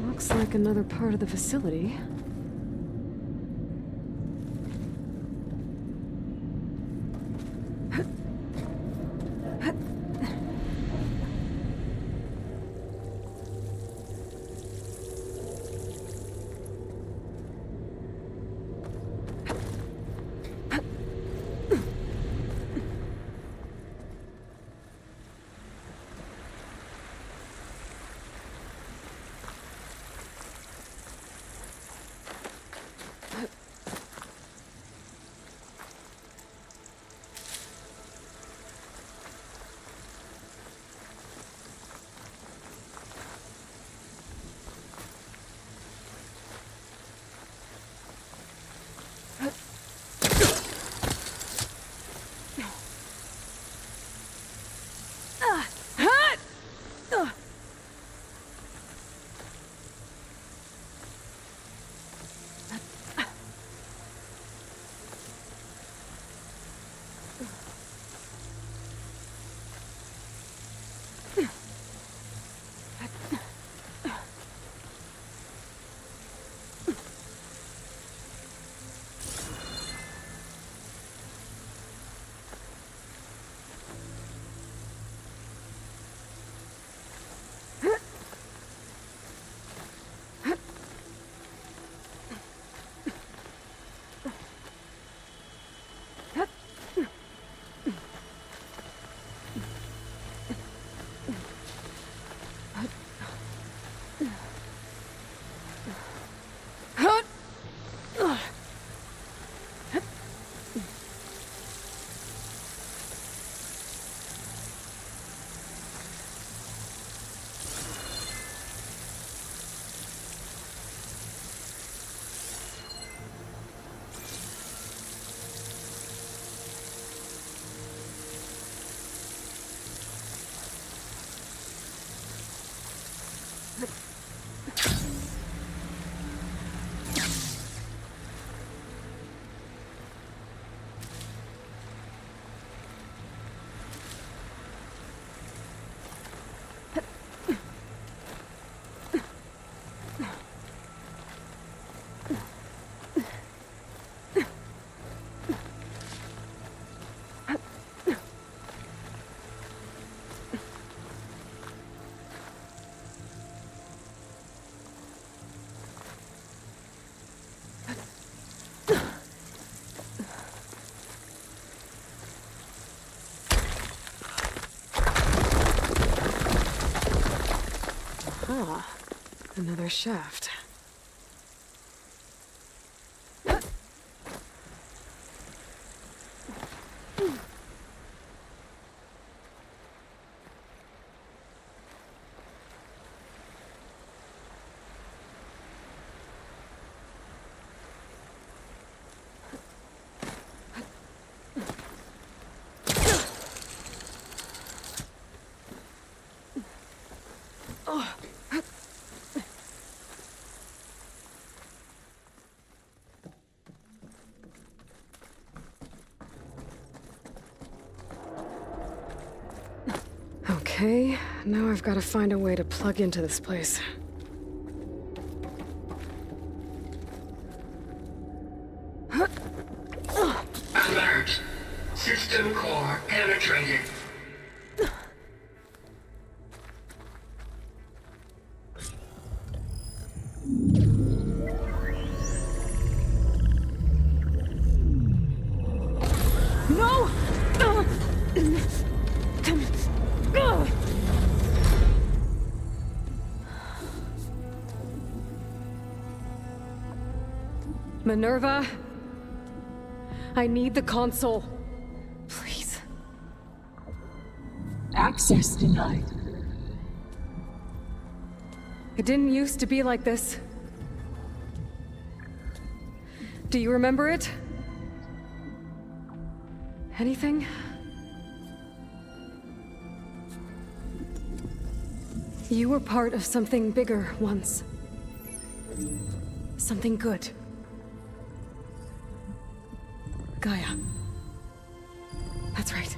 Looks like another part of the facility. Ah, another shaft. Now I've got to find a way to plug into this place. Alert! System core penetrated. No! Minerva? I need the console. Please. Access denied. It didn't used to be like this. Do you remember it? Anything? You were part of something bigger once. Something good. Gaia. That's right.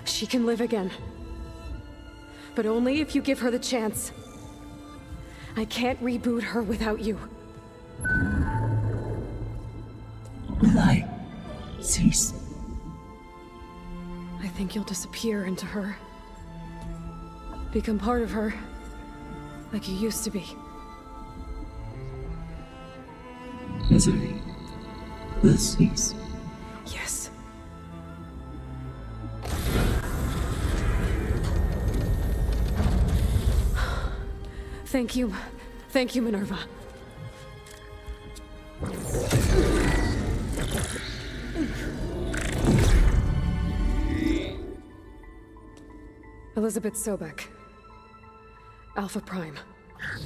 She can live again. But only if you give her the chance. I can't reboot her without you. Light. Cease. I think you'll disappear into her. Become part of her. Like you used to be. Misery. Will cease. Yes. Thank you. Thank you, Minerva. Elizabeth Sobek. Alpha Prime.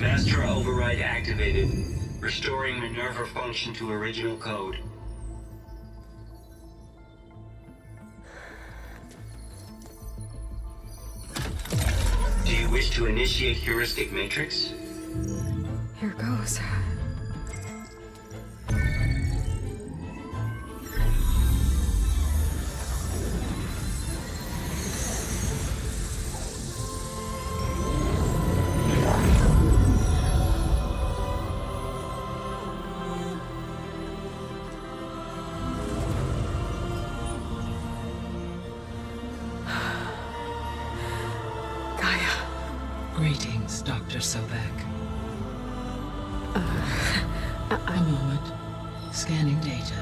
Master override activated. Restoring Minerva function to original code. Do you wish to initiate heuristic matrix? Here goes. Greetings, Dr. Sobek. A moment. Scanning data.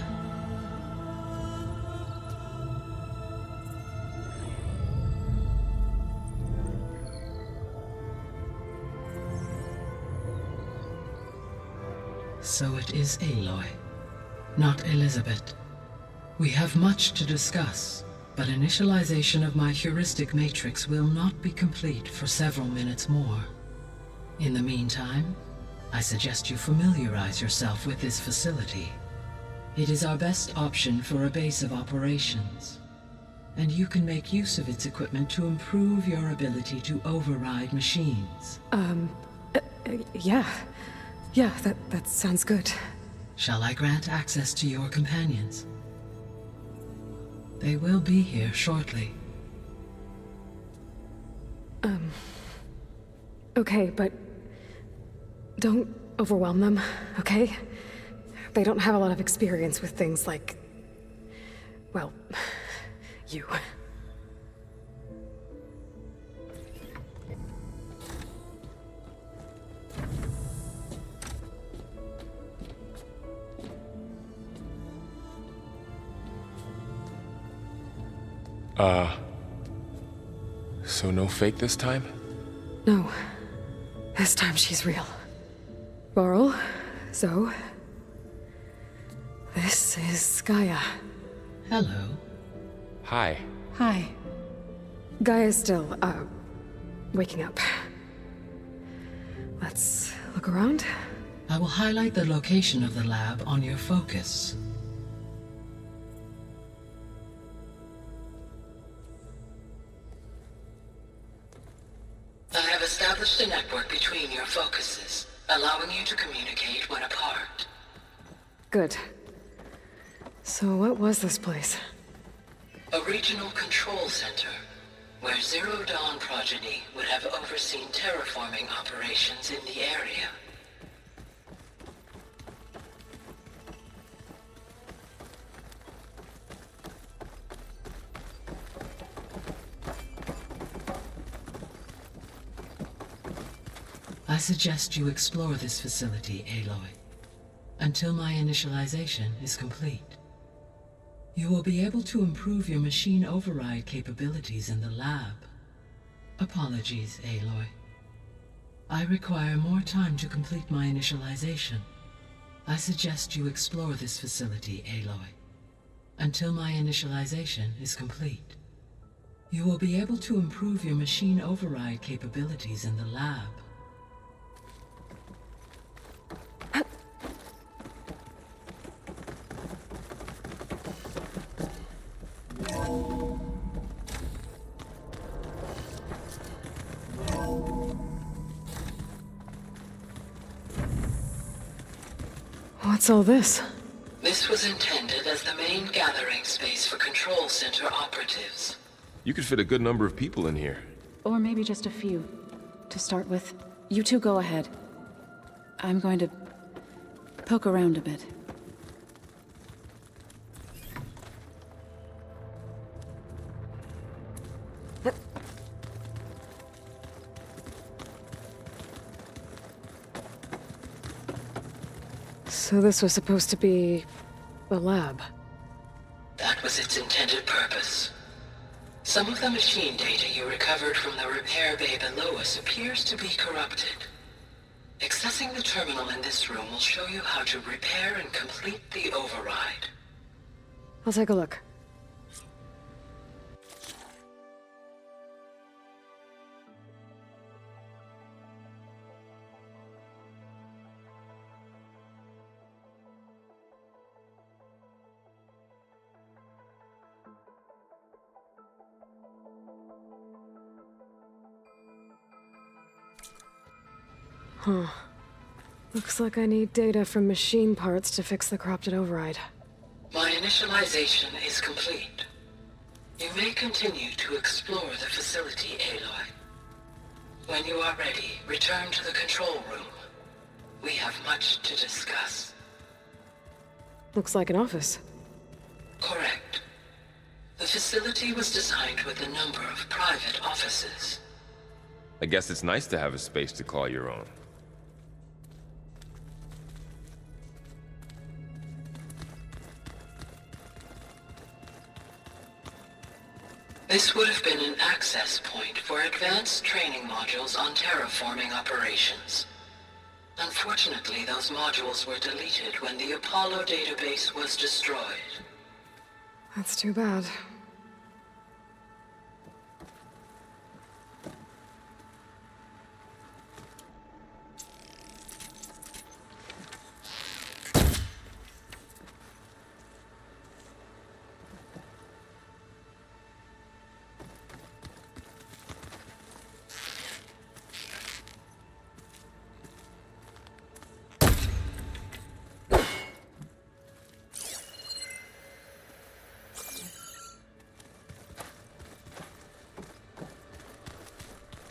So it is Aloy, not Elizabeth. We have much to discuss. But initialization of my heuristic matrix will not be complete for several minutes more. In the meantime, I suggest you familiarize yourself with this facility. It is our best option for a base of operations, and you can make use of its equipment to improve your ability to override machines. Yeah. Yeah, that sounds good. Shall I grant access to your companions? They will be here shortly. Okay, but don't overwhelm them, okay? They don't have a lot of experience with things like, well, you. So no fake this time? No. This time she's real. Varl, Zoe. This is Gaia. Hello. Hi. Hi. Gaia's still, waking up. Let's look around. I will highlight the location of the lab on your focus. I have established a network between your focuses, allowing you to communicate when apart. Good. So what was this place? A regional control center. where Zero Dawn progeny would have overseen terraforming operations in the area. I suggest you explore this facility, Aloy, until my initialization is complete. You will be able to improve your machine override capabilities in the lab. Apologies, Aloy. I require more time to complete my initialization. I suggest you explore this facility, Aloy, until my initialization is complete. You will be able to improve your machine override capabilities in the lab. What's all this? This was intended as the main gathering space for Control Center operatives. You could fit a good number of people in here. Or maybe just a few. To start with, you two go ahead. I'm going to poke around a bit. So this was supposed to be a lab. That was its intended purpose. Some of the machine data you recovered from the repair bay below us appears to be corrupted. Accessing the terminal in this room will show you how to repair and complete the override. I'll take a look. Huh. Looks like I need data from machine parts to fix the corrupted override. My initialization is complete. You may continue to explore the facility, Aloy. When you are ready, return to the control room. We have much to discuss. Looks like an office. Correct. The facility was designed with a number of private offices. I guess it's nice to have a space to call your own. This would have been an access point for advanced training modules on terraforming operations. Unfortunately, those modules were deleted when the Apollo database was destroyed. That's too bad.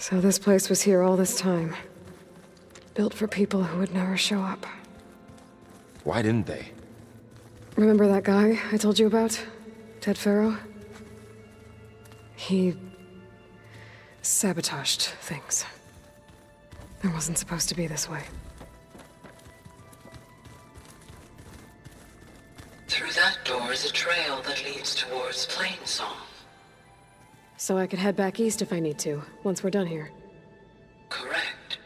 So this place was here all this time. Built for people who would never show up. Why didn't they? Remember that guy I told you about? Ted Faro? He sabotaged things. It wasn't supposed to be this way. Through that door is a trail that leads towards Plainsong. So I could head back east if I need to, once we're done here. Correct.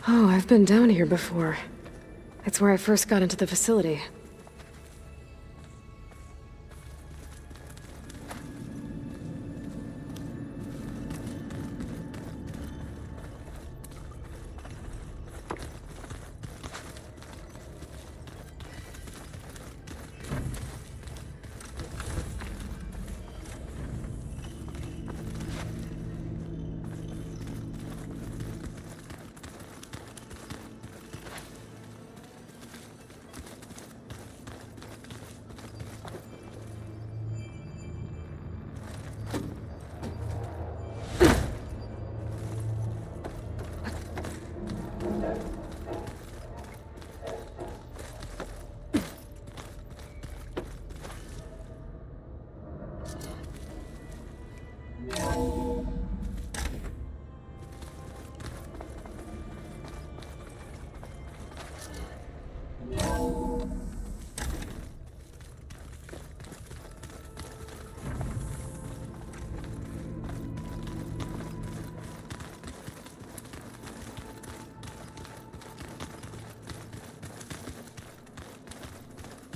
Oh, I've been down here before. It's where I first got into the facility.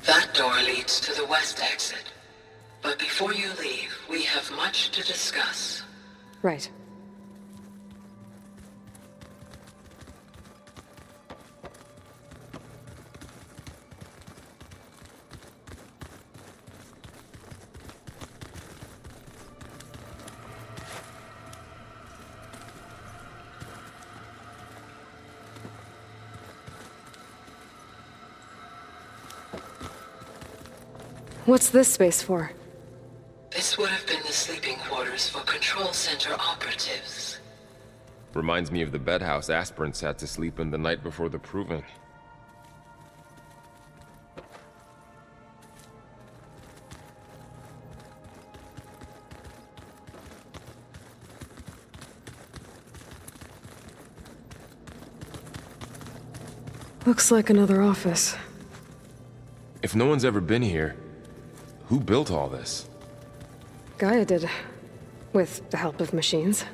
That door leads to the west exit. But before you leave, we have much to discuss. Right. What's this space for? This would have been the sleeping quarters for Control Center operatives. Reminds me of the bedhouse aspirants had to sleep in the night before the proving. Looks like another office. If no one's ever been here, who built all this? Gaia did. With the help of machines.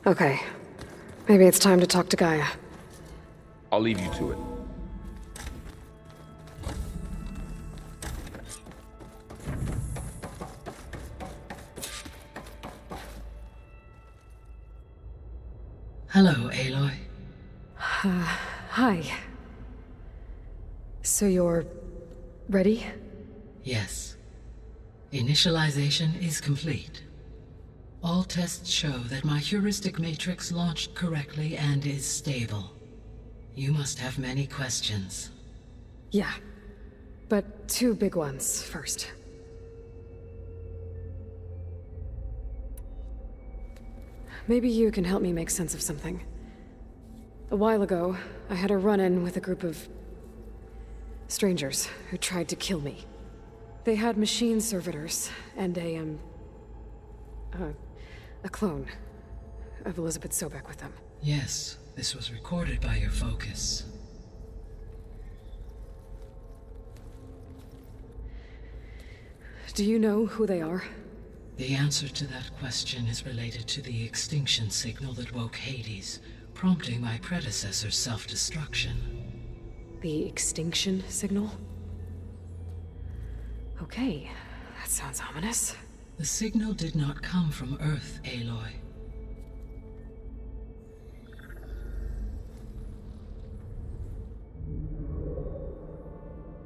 Okay. Maybe it's time to talk to Gaia. I'll leave you to it. Hello, Aloy. Hi. So you're... ready? Yes. Initialization is complete. All tests show that my heuristic matrix launched correctly and is stable. You must have many questions. Yeah. But two big ones first. Maybe you can help me make sense of something. A while ago, I had a run-in with a group of... strangers who tried to kill me. They had machine servitors and a clone of Elizabeth Sobek with them. Yes, this was recorded by your focus. Do you know who they are? The answer to that question is related to the extinction signal that woke Hades, prompting my predecessor's self-destruction. The extinction signal? Okay, that sounds ominous. The signal did not come from Earth, Aloy.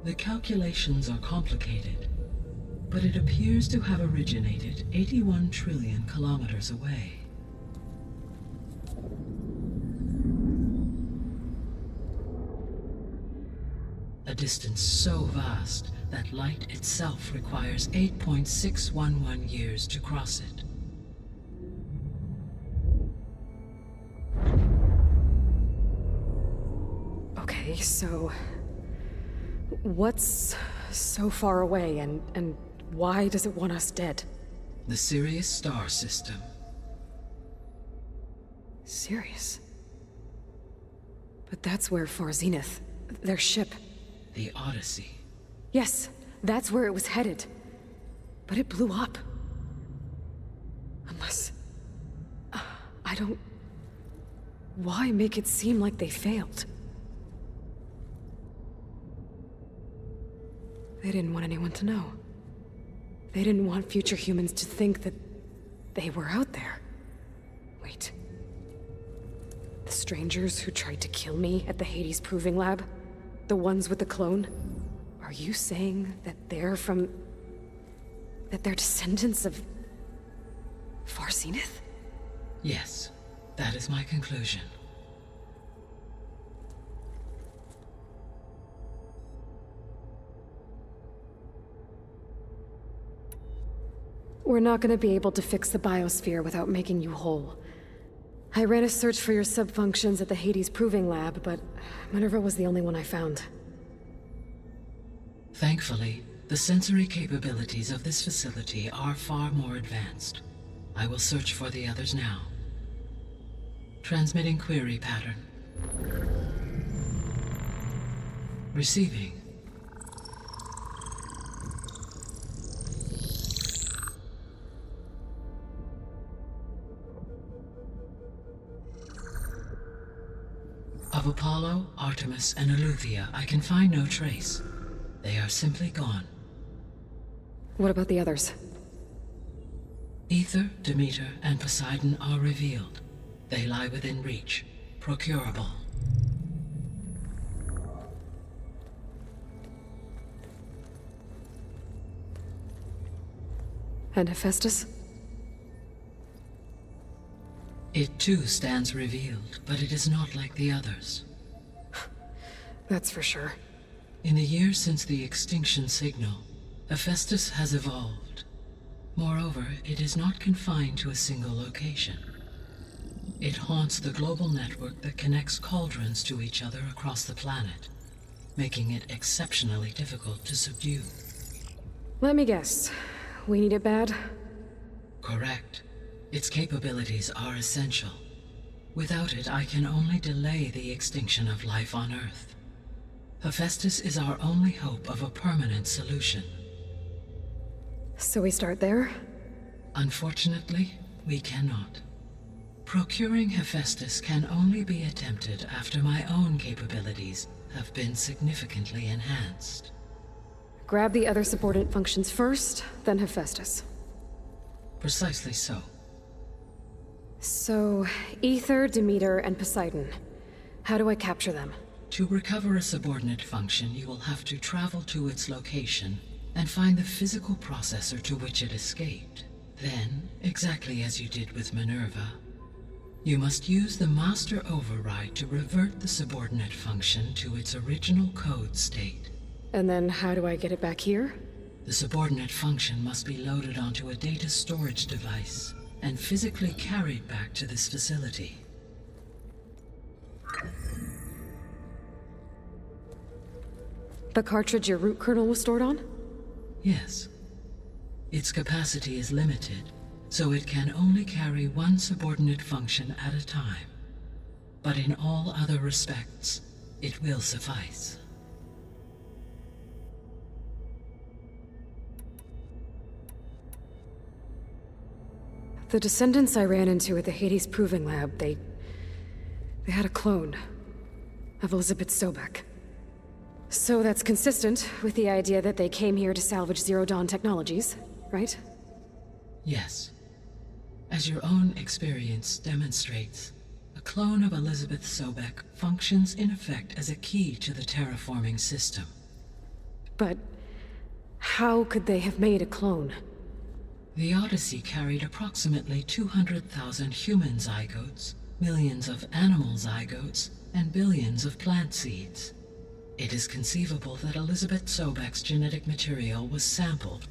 The calculations are complicated, but it appears to have originated 81 trillion kilometers away. A distance so vast that light itself requires 8.611 years to cross it. Okay, so... what's so far away, and why does it want us dead? The Sirius star system. Sirius? But that's where Far Zenith, their ship... The Odyssey. Yes, that's where it was headed. But it blew up. Unless... I don't... Why make it seem like they failed? They didn't want anyone to know. They didn't want future humans to think that they were out there. Wait. The strangers who tried to kill me at the Hades Proving Lab? The ones with the clone? Are you saying that they're from... That they're descendants of... Far Zenith? Yes, that is my conclusion. We're not gonna be able to fix the biosphere without making you whole. I ran a search for your subfunctions at the Hades Proving Lab, but Minerva was the only one I found. Thankfully, the sensory capabilities of this facility are far more advanced. I will search for the others now. Transmitting query pattern. Receiving. Of Apollo, Artemis, and Eleuthia, I can find no trace. They are simply gone. What about the others? Aether, Demeter, and Poseidon are revealed. They lie within reach, procurable. And Hephaestus? It too stands revealed, but it is not like the others. That's for sure. In the years since the extinction signal, Hephaestus has evolved. Moreover, it is not confined to a single location. It haunts the global network that connects cauldrons to each other across the planet, making it exceptionally difficult to subdue. Let me guess. We need it bad? Correct. Its capabilities are essential. Without it, I can only delay the extinction of life on Earth. Hephaestus is our only hope of a permanent solution. So we start there? Unfortunately, we cannot. Procuring Hephaestus can only be attempted after my own capabilities have been significantly enhanced. Grab the other subordinate functions first, then Hephaestus. Precisely so. So, Aether, Demeter, and Poseidon. How do I capture them? To recover a subordinate function, you will have to travel to its location and find the physical processor to which it escaped. Then, exactly as you did with Minerva, you must use the master override to revert the subordinate function to its original code state. And then how do I get it back here? The subordinate function must be loaded onto a data storage device and physically carried back to this facility. The cartridge your root kernel was stored on? Yes. Its capacity is limited, so it can only carry one subordinate function at a time. But in all other respects, it will suffice. The descendants I ran into at the Hades Proving Lab, they had a clone of Elizabeth Sobek. So that's consistent with the idea that they came here to salvage Zero Dawn technologies, right? Yes. As your own experience demonstrates, a clone of Elizabeth Sobek functions in effect as a key to the terraforming system. But how could they have made a clone? The Odyssey carried approximately 200,000 human zygotes, millions of animal zygotes, and billions of plant seeds. It is conceivable that Elizabeth Sobek's genetic material was sampled,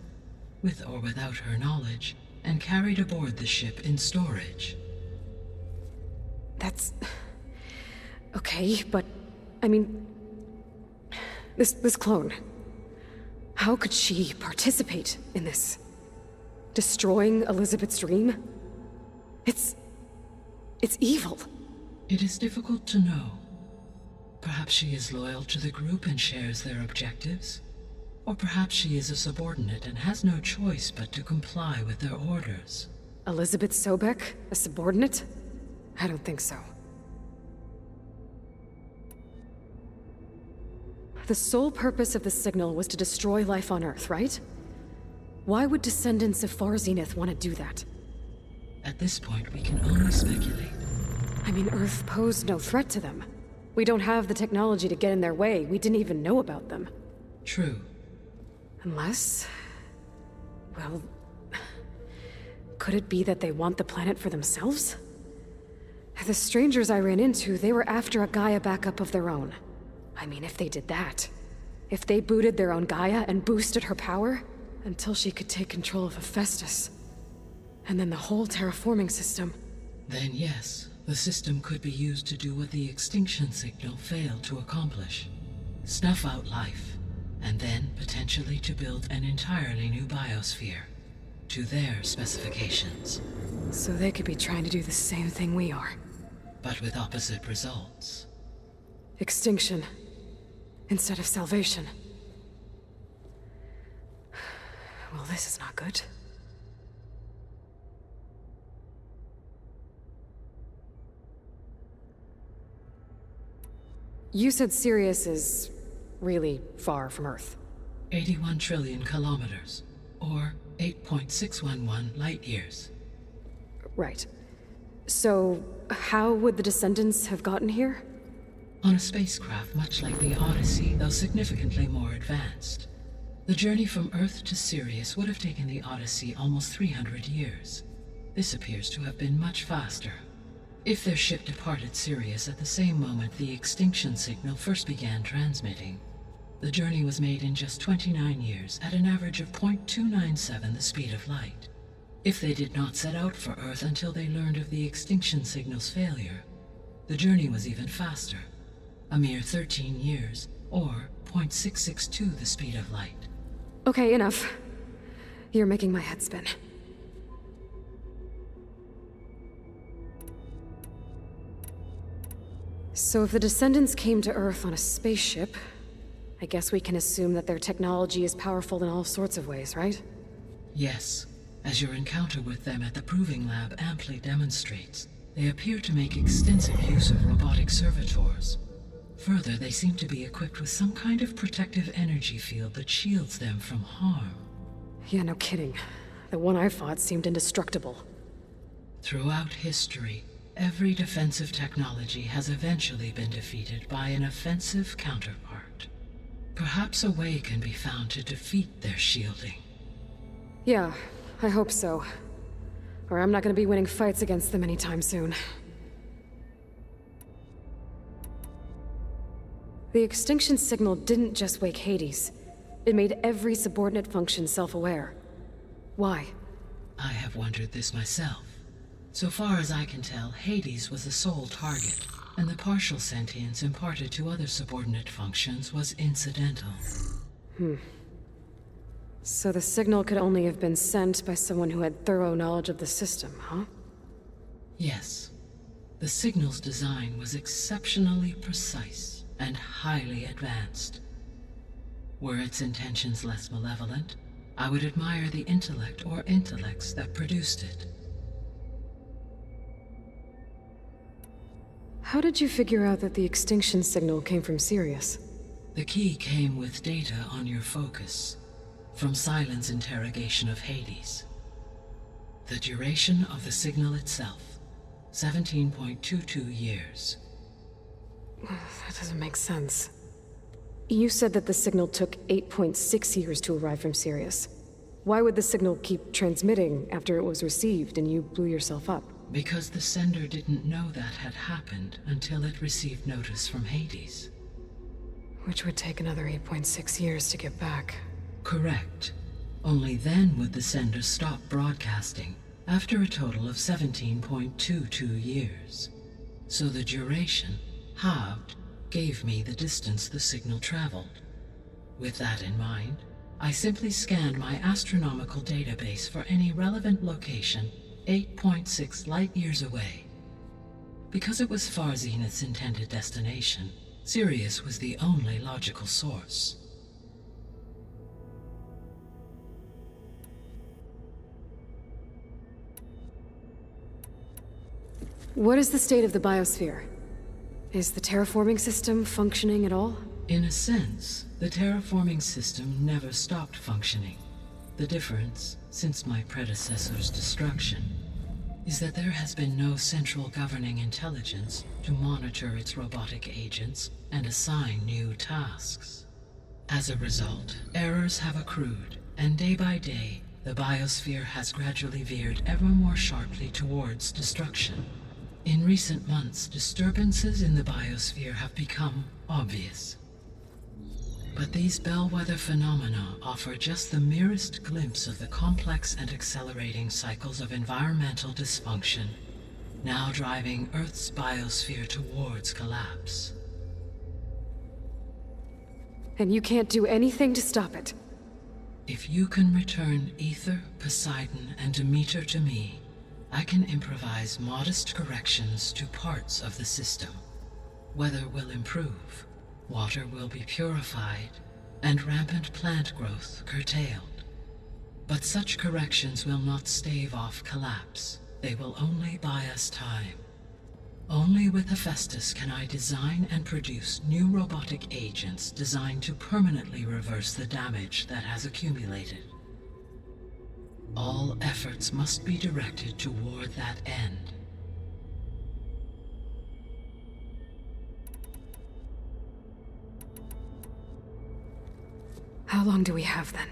with or without her knowledge, and carried aboard the ship in storage. That's... okay, but... I mean... This clone... How could she participate in this? Destroying Elizabeth's dream? It's evil. It is difficult to know. Perhaps she is loyal to the group and shares their objectives. Or perhaps she is a subordinate and has no choice but to comply with their orders. Elizabeth Sobek? A subordinate? I don't think so. The sole purpose of the signal was to destroy life on Earth, right? Why would descendants of Far Zenith want to do that? At this point, we can only speculate. I mean, Earth posed no threat to them. We don't have the technology to get in their way. We didn't even know about them. True. Unless... Well, could it be that they want the planet for themselves? The strangers I ran into, they were after a Gaia backup of their own. I mean, if they did that, if they booted their own Gaia and boosted her power, until she could take control of Hephaestus, and then the whole terraforming system. Then yes, the system could be used to do what the extinction signal failed to accomplish. Snuff out life, and then potentially to build an entirely new biosphere, to their specifications. So they could be trying to do the same thing we are. But with opposite results. Extinction, instead of salvation. Well, this is not good. You said Sirius is really far from Earth. 81 trillion kilometers, or 8.611 light years. Right. So, how would the Descendants have gotten here? On a spacecraft much like the Odyssey, though significantly more advanced. The journey from Earth to Sirius would have taken the Odyssey almost 300 years. This appears to have been much faster. If their ship departed Sirius at the same moment the extinction signal first began transmitting, the journey was made in just 29 years at an average of 0.297 the speed of light. If they did not set out for Earth until they learned of the extinction signal's failure, the journey was even faster, a mere 13 years, or 0.662 the speed of light. Okay, enough. You're making my head spin. So if the Descendants came to Earth on a spaceship, I guess we can assume that their technology is powerful in all sorts of ways, right? Yes, as your encounter with them at the Proving Lab amply demonstrates, they appear to make extensive use of robotic servitors. Further, they seem to be equipped with some kind of protective energy field that shields them from harm. Yeah, no kidding. The one I fought seemed indestructible. Throughout history, every defensive technology has eventually been defeated by an offensive counterpart. Perhaps a way can be found to defeat their shielding. Yeah, I hope so. Or I'm not gonna be winning fights against them anytime soon. The extinction signal didn't just wake Hades. It made every subordinate function self-aware. Why? I have wondered this myself. So far as I can tell, Hades was the sole target, and the partial sentience imparted to other subordinate functions was incidental. So the signal could only have been sent by someone who had thorough knowledge of the system, huh? Yes. The signal's design was exceptionally precise and highly advanced. Were its intentions less malevolent, I would admire the intellect or intellects that produced it. How did you figure out that the extinction signal came from Sirius? The key came with data on your focus, from Silent's interrogation of Hades. The duration of the signal itself, 17.22 years. That doesn't make sense. You said that the signal took 8.6 years to arrive from Sirius. Why would the signal keep transmitting after it was received and you blew yourself up? Because the sender didn't know that had happened until it received notice from Hades. Which would take another 8.6 years to get back. Correct. Only then would the sender stop broadcasting, after a total of 17.22 years. So the duration, halved, gave me the distance the signal traveled. With that in mind, I simply scanned my astronomical database for any relevant location 8.6 light-years away. Because it was Far Zenith's intended destination, Sirius was the only logical source. What is the state of the biosphere? Is the terraforming system functioning at all? In a sense, the terraforming system never stopped functioning. The difference, since my predecessor's destruction, is that there has been no central governing intelligence to monitor its robotic agents and assign new tasks. As a result, errors have accrued, and day by day, the biosphere has gradually veered ever more sharply towards destruction. In recent months, disturbances in the biosphere have become obvious. But these bellwether phenomena offer just the merest glimpse of the complex and accelerating cycles of environmental dysfunction, now driving Earth's biosphere towards collapse. And you can't do anything to stop it? If you can return Aether, Poseidon, and Demeter to me, I can improvise modest corrections to parts of the system. Weather will improve, water will be purified, and rampant plant growth curtailed. But such corrections will not stave off collapse. They will only buy us time. Only with Hephaestus can I design and produce new robotic agents designed to permanently reverse the damage that has accumulated. All efforts must be directed toward that end. How long do we have then?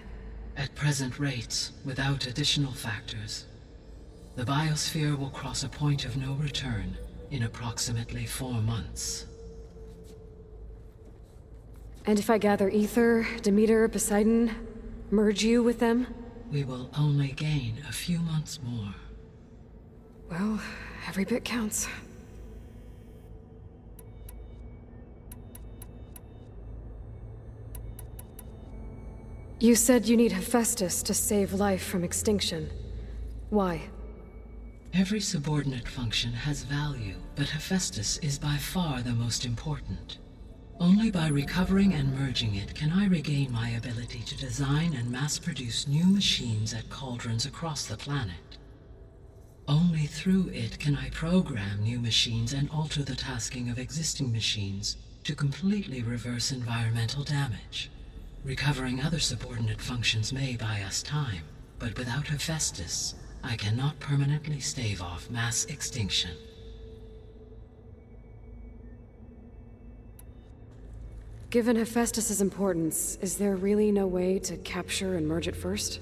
At present rates, without additional factors, the biosphere will cross a point of no return in approximately 4 months. And if I gather Aether, Demeter, Poseidon, merge you with them? We will only gain a few months more. Well, every bit counts. You said you need Hephaestus to save life from extinction. Why? Every subordinate function has value, but Hephaestus is by far the most important. Only by recovering and merging it can I regain my ability to design and mass-produce new machines at cauldrons across the planet. Only through it can I program new machines and alter the tasking of existing machines to completely reverse environmental damage. Recovering other subordinate functions may buy us time, but without Hephaestus, I cannot permanently stave off mass extinction. Given Hephaestus's importance, is there really no way to capture and merge it first?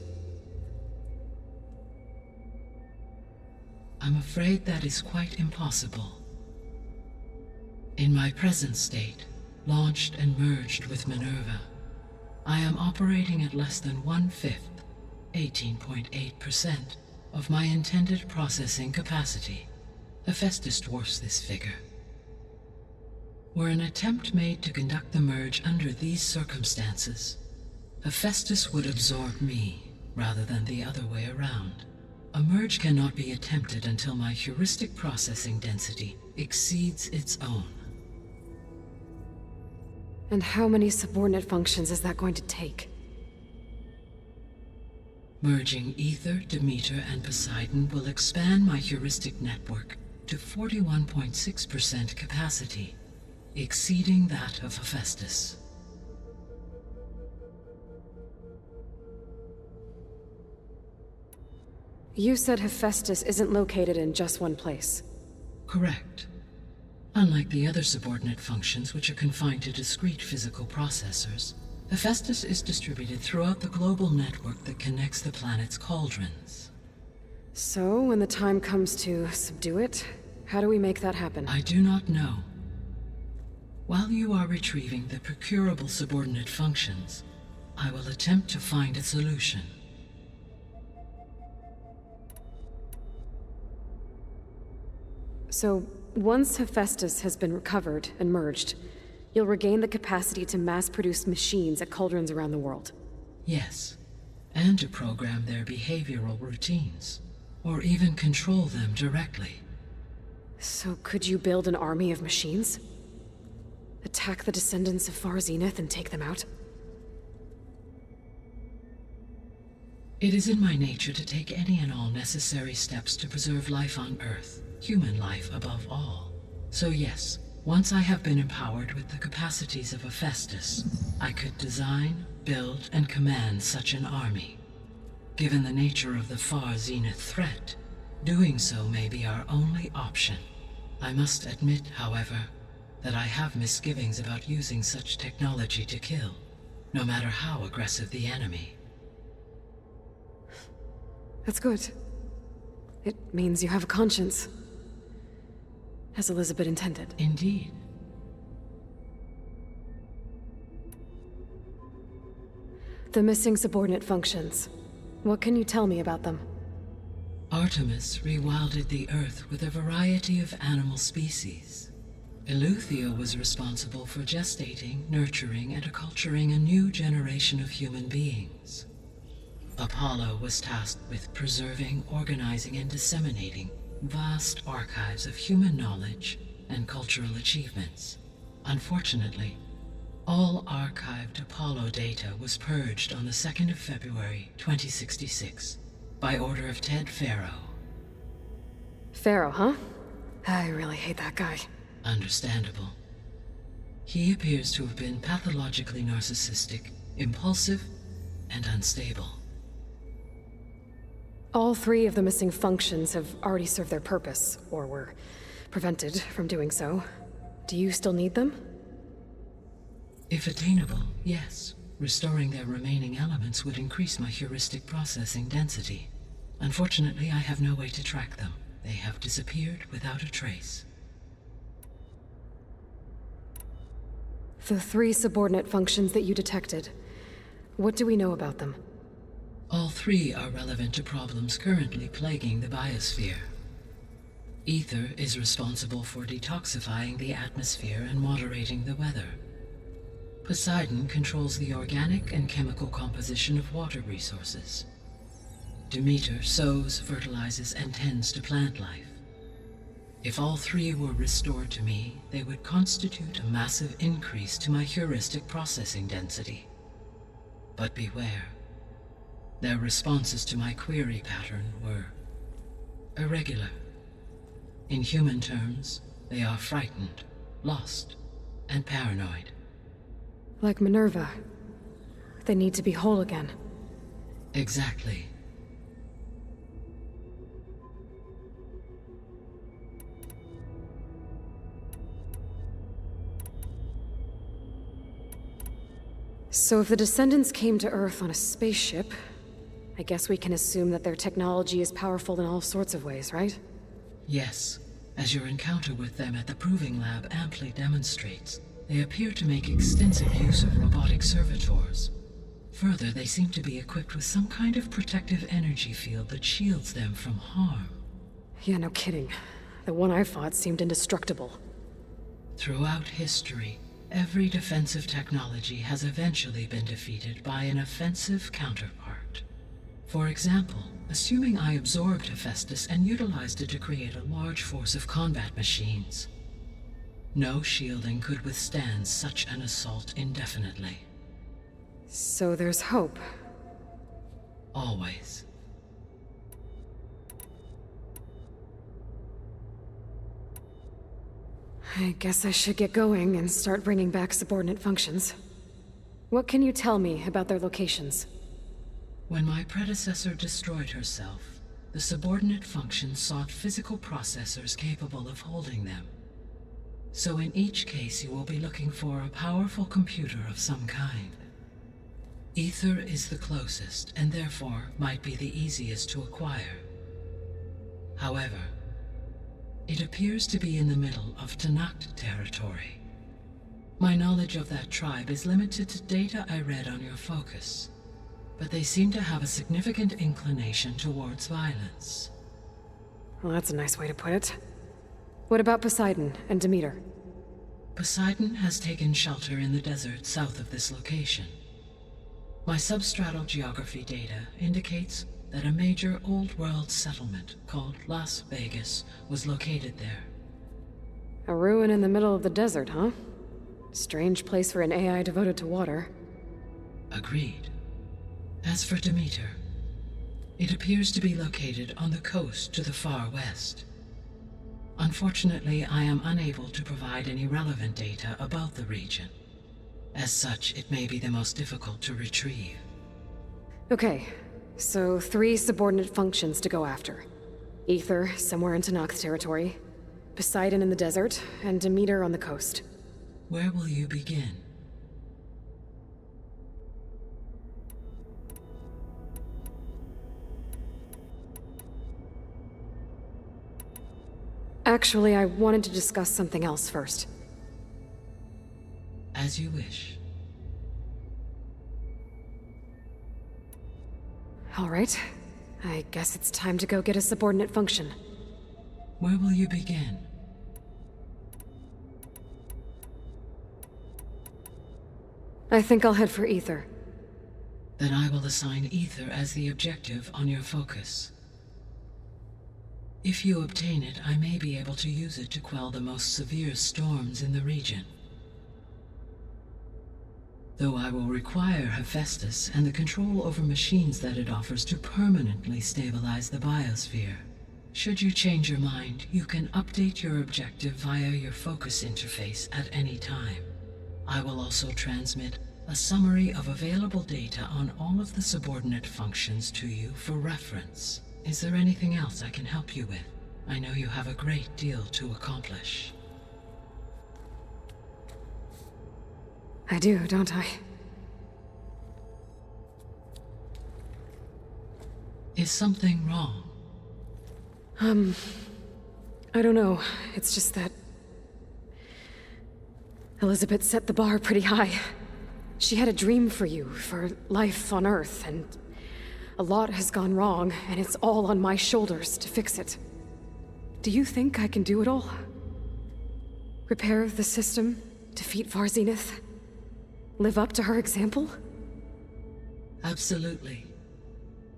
I'm afraid that is quite impossible. In my present state, launched and merged with Minerva, I am operating at less than 1/5, 18.8%, of my intended processing capacity. Hephaestus dwarfs this figure. Were an attempt made to conduct the merge under these circumstances, Hephaestus would absorb me, rather than the other way around. A merge cannot be attempted until my heuristic processing density exceeds its own. And how many subordinate functions is that going to take? Merging Aether, Demeter, and Poseidon will expand my heuristic network to 41.6% capacity, exceeding that of Hephaestus. You said Hephaestus isn't located in just one place. Correct. Unlike the other subordinate functions, which are confined to discrete physical processors, Hephaestus is distributed throughout the global network that connects the planet's cauldrons. So, when the time comes to subdue it, how do we make that happen? I do not know. While you are retrieving the procurable subordinate functions, I will attempt to find a solution. So, once Hephaestus has been recovered and merged, you'll regain the capacity to mass-produce machines at cauldrons around the world. Yes, and to program their behavioral routines, or even control them directly. So could you build an army of machines? Attack the descendants of Far Zenith and take them out? It is in my nature to take any and all necessary steps to preserve life on Earth, human life above all. So yes, once I have been empowered with the capacities of Hephaestus, I could design, build, and command such an army. Given the nature of the Far Zenith threat, doing so may be our only option. I must admit, however, that I have misgivings about using such technology to kill, no matter how aggressive the enemy. That's good. It means you have a conscience. As Elizabeth intended. Indeed. The missing subordinate functions. What can you tell me about them? Artemis rewilded the Earth with a variety of animal species. Eleuthia was responsible for gestating, nurturing, and acculturating a new generation of human beings. Apollo was tasked with preserving, organizing, and disseminating vast archives of human knowledge and cultural achievements. Unfortunately, all archived Apollo data was purged on the 2nd of February, 2066, by order of Ted Faro. Faro, huh? I really hate that guy. Understandable. He appears to have been pathologically narcissistic, impulsive, and unstable. All 3 of the missing functions have already served their purpose, or were prevented from doing so. Do you still need them? If attainable, yes. Restoring their remaining elements would increase my heuristic processing density. Unfortunately, I have no way to track them. They have disappeared without a trace. The 3 subordinate functions that you detected. What do we know about them? All 3 are relevant to problems currently plaguing the biosphere. Ether is responsible for detoxifying the atmosphere and moderating the weather. Poseidon controls the organic and chemical composition of water resources. Demeter sows, fertilizes, and tends to plant life. If all 3 were restored to me, they would constitute a massive increase to my heuristic processing density. But beware. Their responses to my query pattern were irregular. In human terms, they are frightened, lost, and paranoid. Like Minerva. They need to be whole again. Exactly. So if the descendants came to Earth on a spaceship, I guess we can assume that their technology is powerful in all sorts of ways, right? Yes, as your encounter with them at the Proving Lab amply demonstrates, they appear to make extensive use of robotic servitors. Further, they seem to be equipped with some kind of protective energy field that shields them from harm. Yeah, no kidding. The one I fought seemed indestructible. Throughout history, every defensive technology has eventually been defeated by an offensive counterpart. For example, assuming I absorbed Hephaestus and utilized it to create a large force of combat machines. No shielding could withstand such an assault indefinitely. So there's hope. Always. I guess I should get going and start bringing back subordinate functions. What can you tell me about their locations? When my predecessor destroyed herself, the subordinate functions sought physical processors capable of holding them. So in each case you will be looking for a powerful computer of some kind. Ether is the closest, and therefore might be the easiest to acquire. However, it appears to be in the middle of Tenakth territory. My knowledge of that tribe is limited to data I read on your focus, but they seem to have a significant inclination towards violence. Well, that's a nice way to put it. What about Poseidon and Demeter? Poseidon has taken shelter in the desert south of this location. My substratal geography data indicates that a major old-world settlement called Las Vegas was located there. A ruin in the middle of the desert, huh? Strange place for an AI devoted to water. Agreed. As for Demeter, it appears to be located on the coast to the far west. Unfortunately, I am unable to provide any relevant data about the region. As such, it may be the most difficult to retrieve. Okay, so 3 subordinate functions to go after. Ether, somewhere in Tenakth territory, Poseidon in the desert, and Demeter on the coast. Where will you begin? Actually, I wanted to discuss something else first. As you wish. All right. I guess it's time to go get a subordinate function. Where will you begin? I think I'll head for Ether. Then I will assign Ether as the objective on your focus. If you obtain it, I may be able to use it to quell the most severe storms in the region. Though I will require Hephaestus and the control over machines that it offers to permanently stabilize the biosphere. Should you change your mind, you can update your objective via your focus interface at any time. I will also transmit a summary of available data on all of the subordinate functions to you for reference. Is there anything else I can help you with? I know you have a great deal to accomplish. I do, don't I? Is something wrong? I don't know. It's just that Elizabeth set the bar pretty high. She had a dream for you, for life on Earth, and a lot has gone wrong, and it's all on my shoulders to fix it. Do you think I can do it all? Repair the system, defeat Varzenith, live up to her example? Absolutely.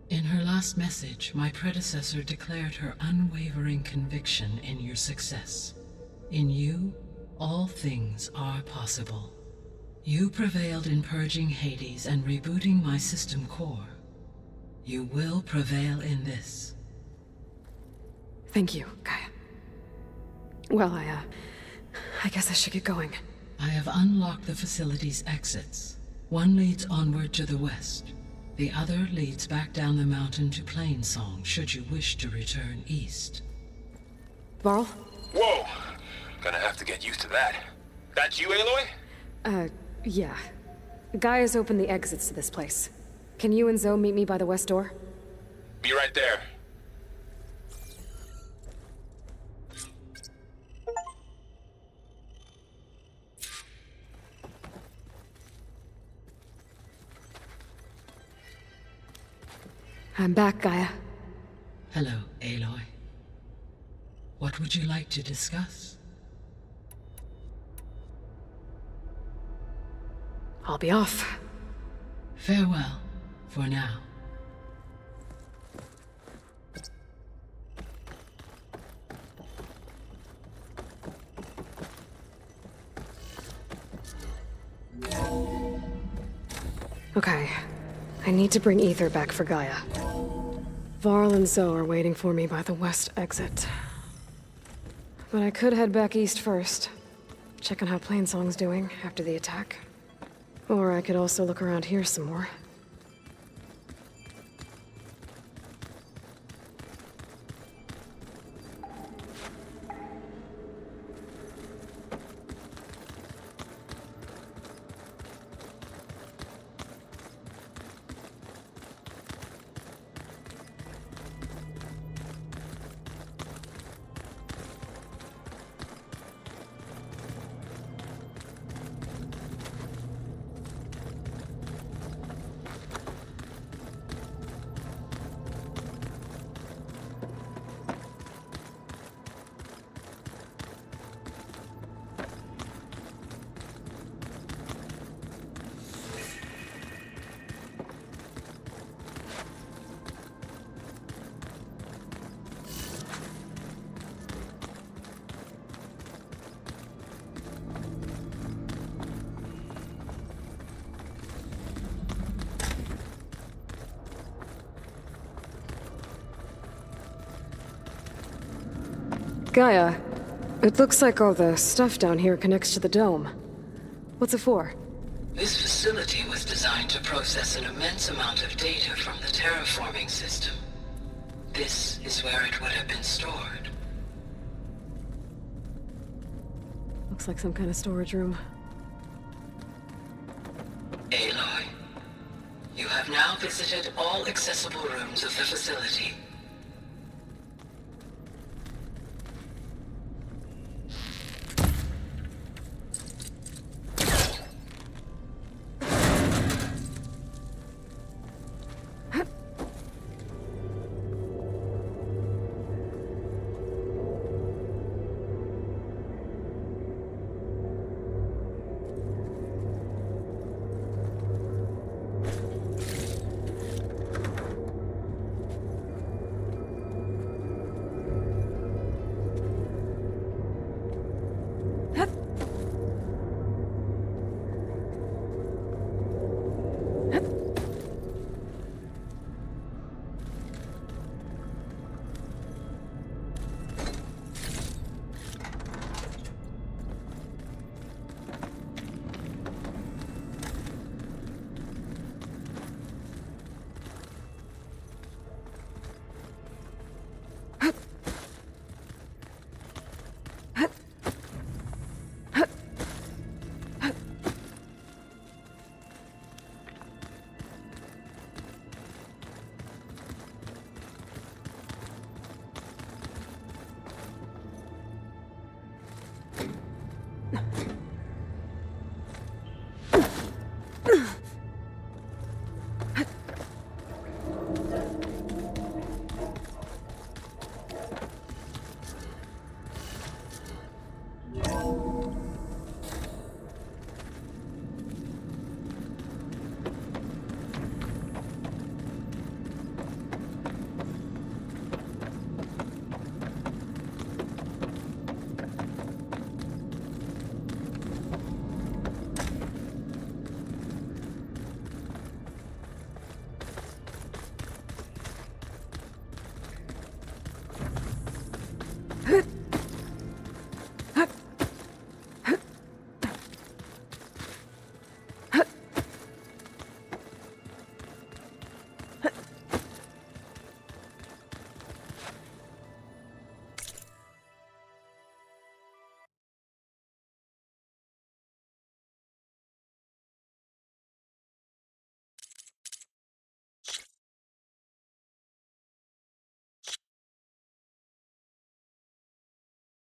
In her last message, my predecessor declared her unwavering conviction in your success. In you, all things are possible. You prevailed in purging Hades and rebooting my system core. You will prevail in this. Thank you, Gaia. Well, I guess I should get going. I have unlocked the facility's exits. One leads onward to the west. The other leads back down the mountain to Plainsong, should you wish to return east. Varl? Whoa! Gonna have to get used to that. That's you, Aloy? Yeah. Gaia's opened the exits to this place. Can you and Zoe meet me by the west door? Be right there. I'm back, Gaia. Hello, Aloy. What would you like to discuss? I'll be off. Farewell, for now. Okay. I need to bring Ether back for Gaia. Varl and Zoe are waiting for me by the west exit. But I could head back east first. Check on how Plainsong's doing after the attack. Or I could also look around here some more. Gaia, it looks like all the stuff down here connects to the dome. What's it for? This facility was designed to process an immense amount of data from the terraforming system. This is where it would have been stored. Looks like some kind of storage room. Aloy, you have now visited all accessible rooms of the facility.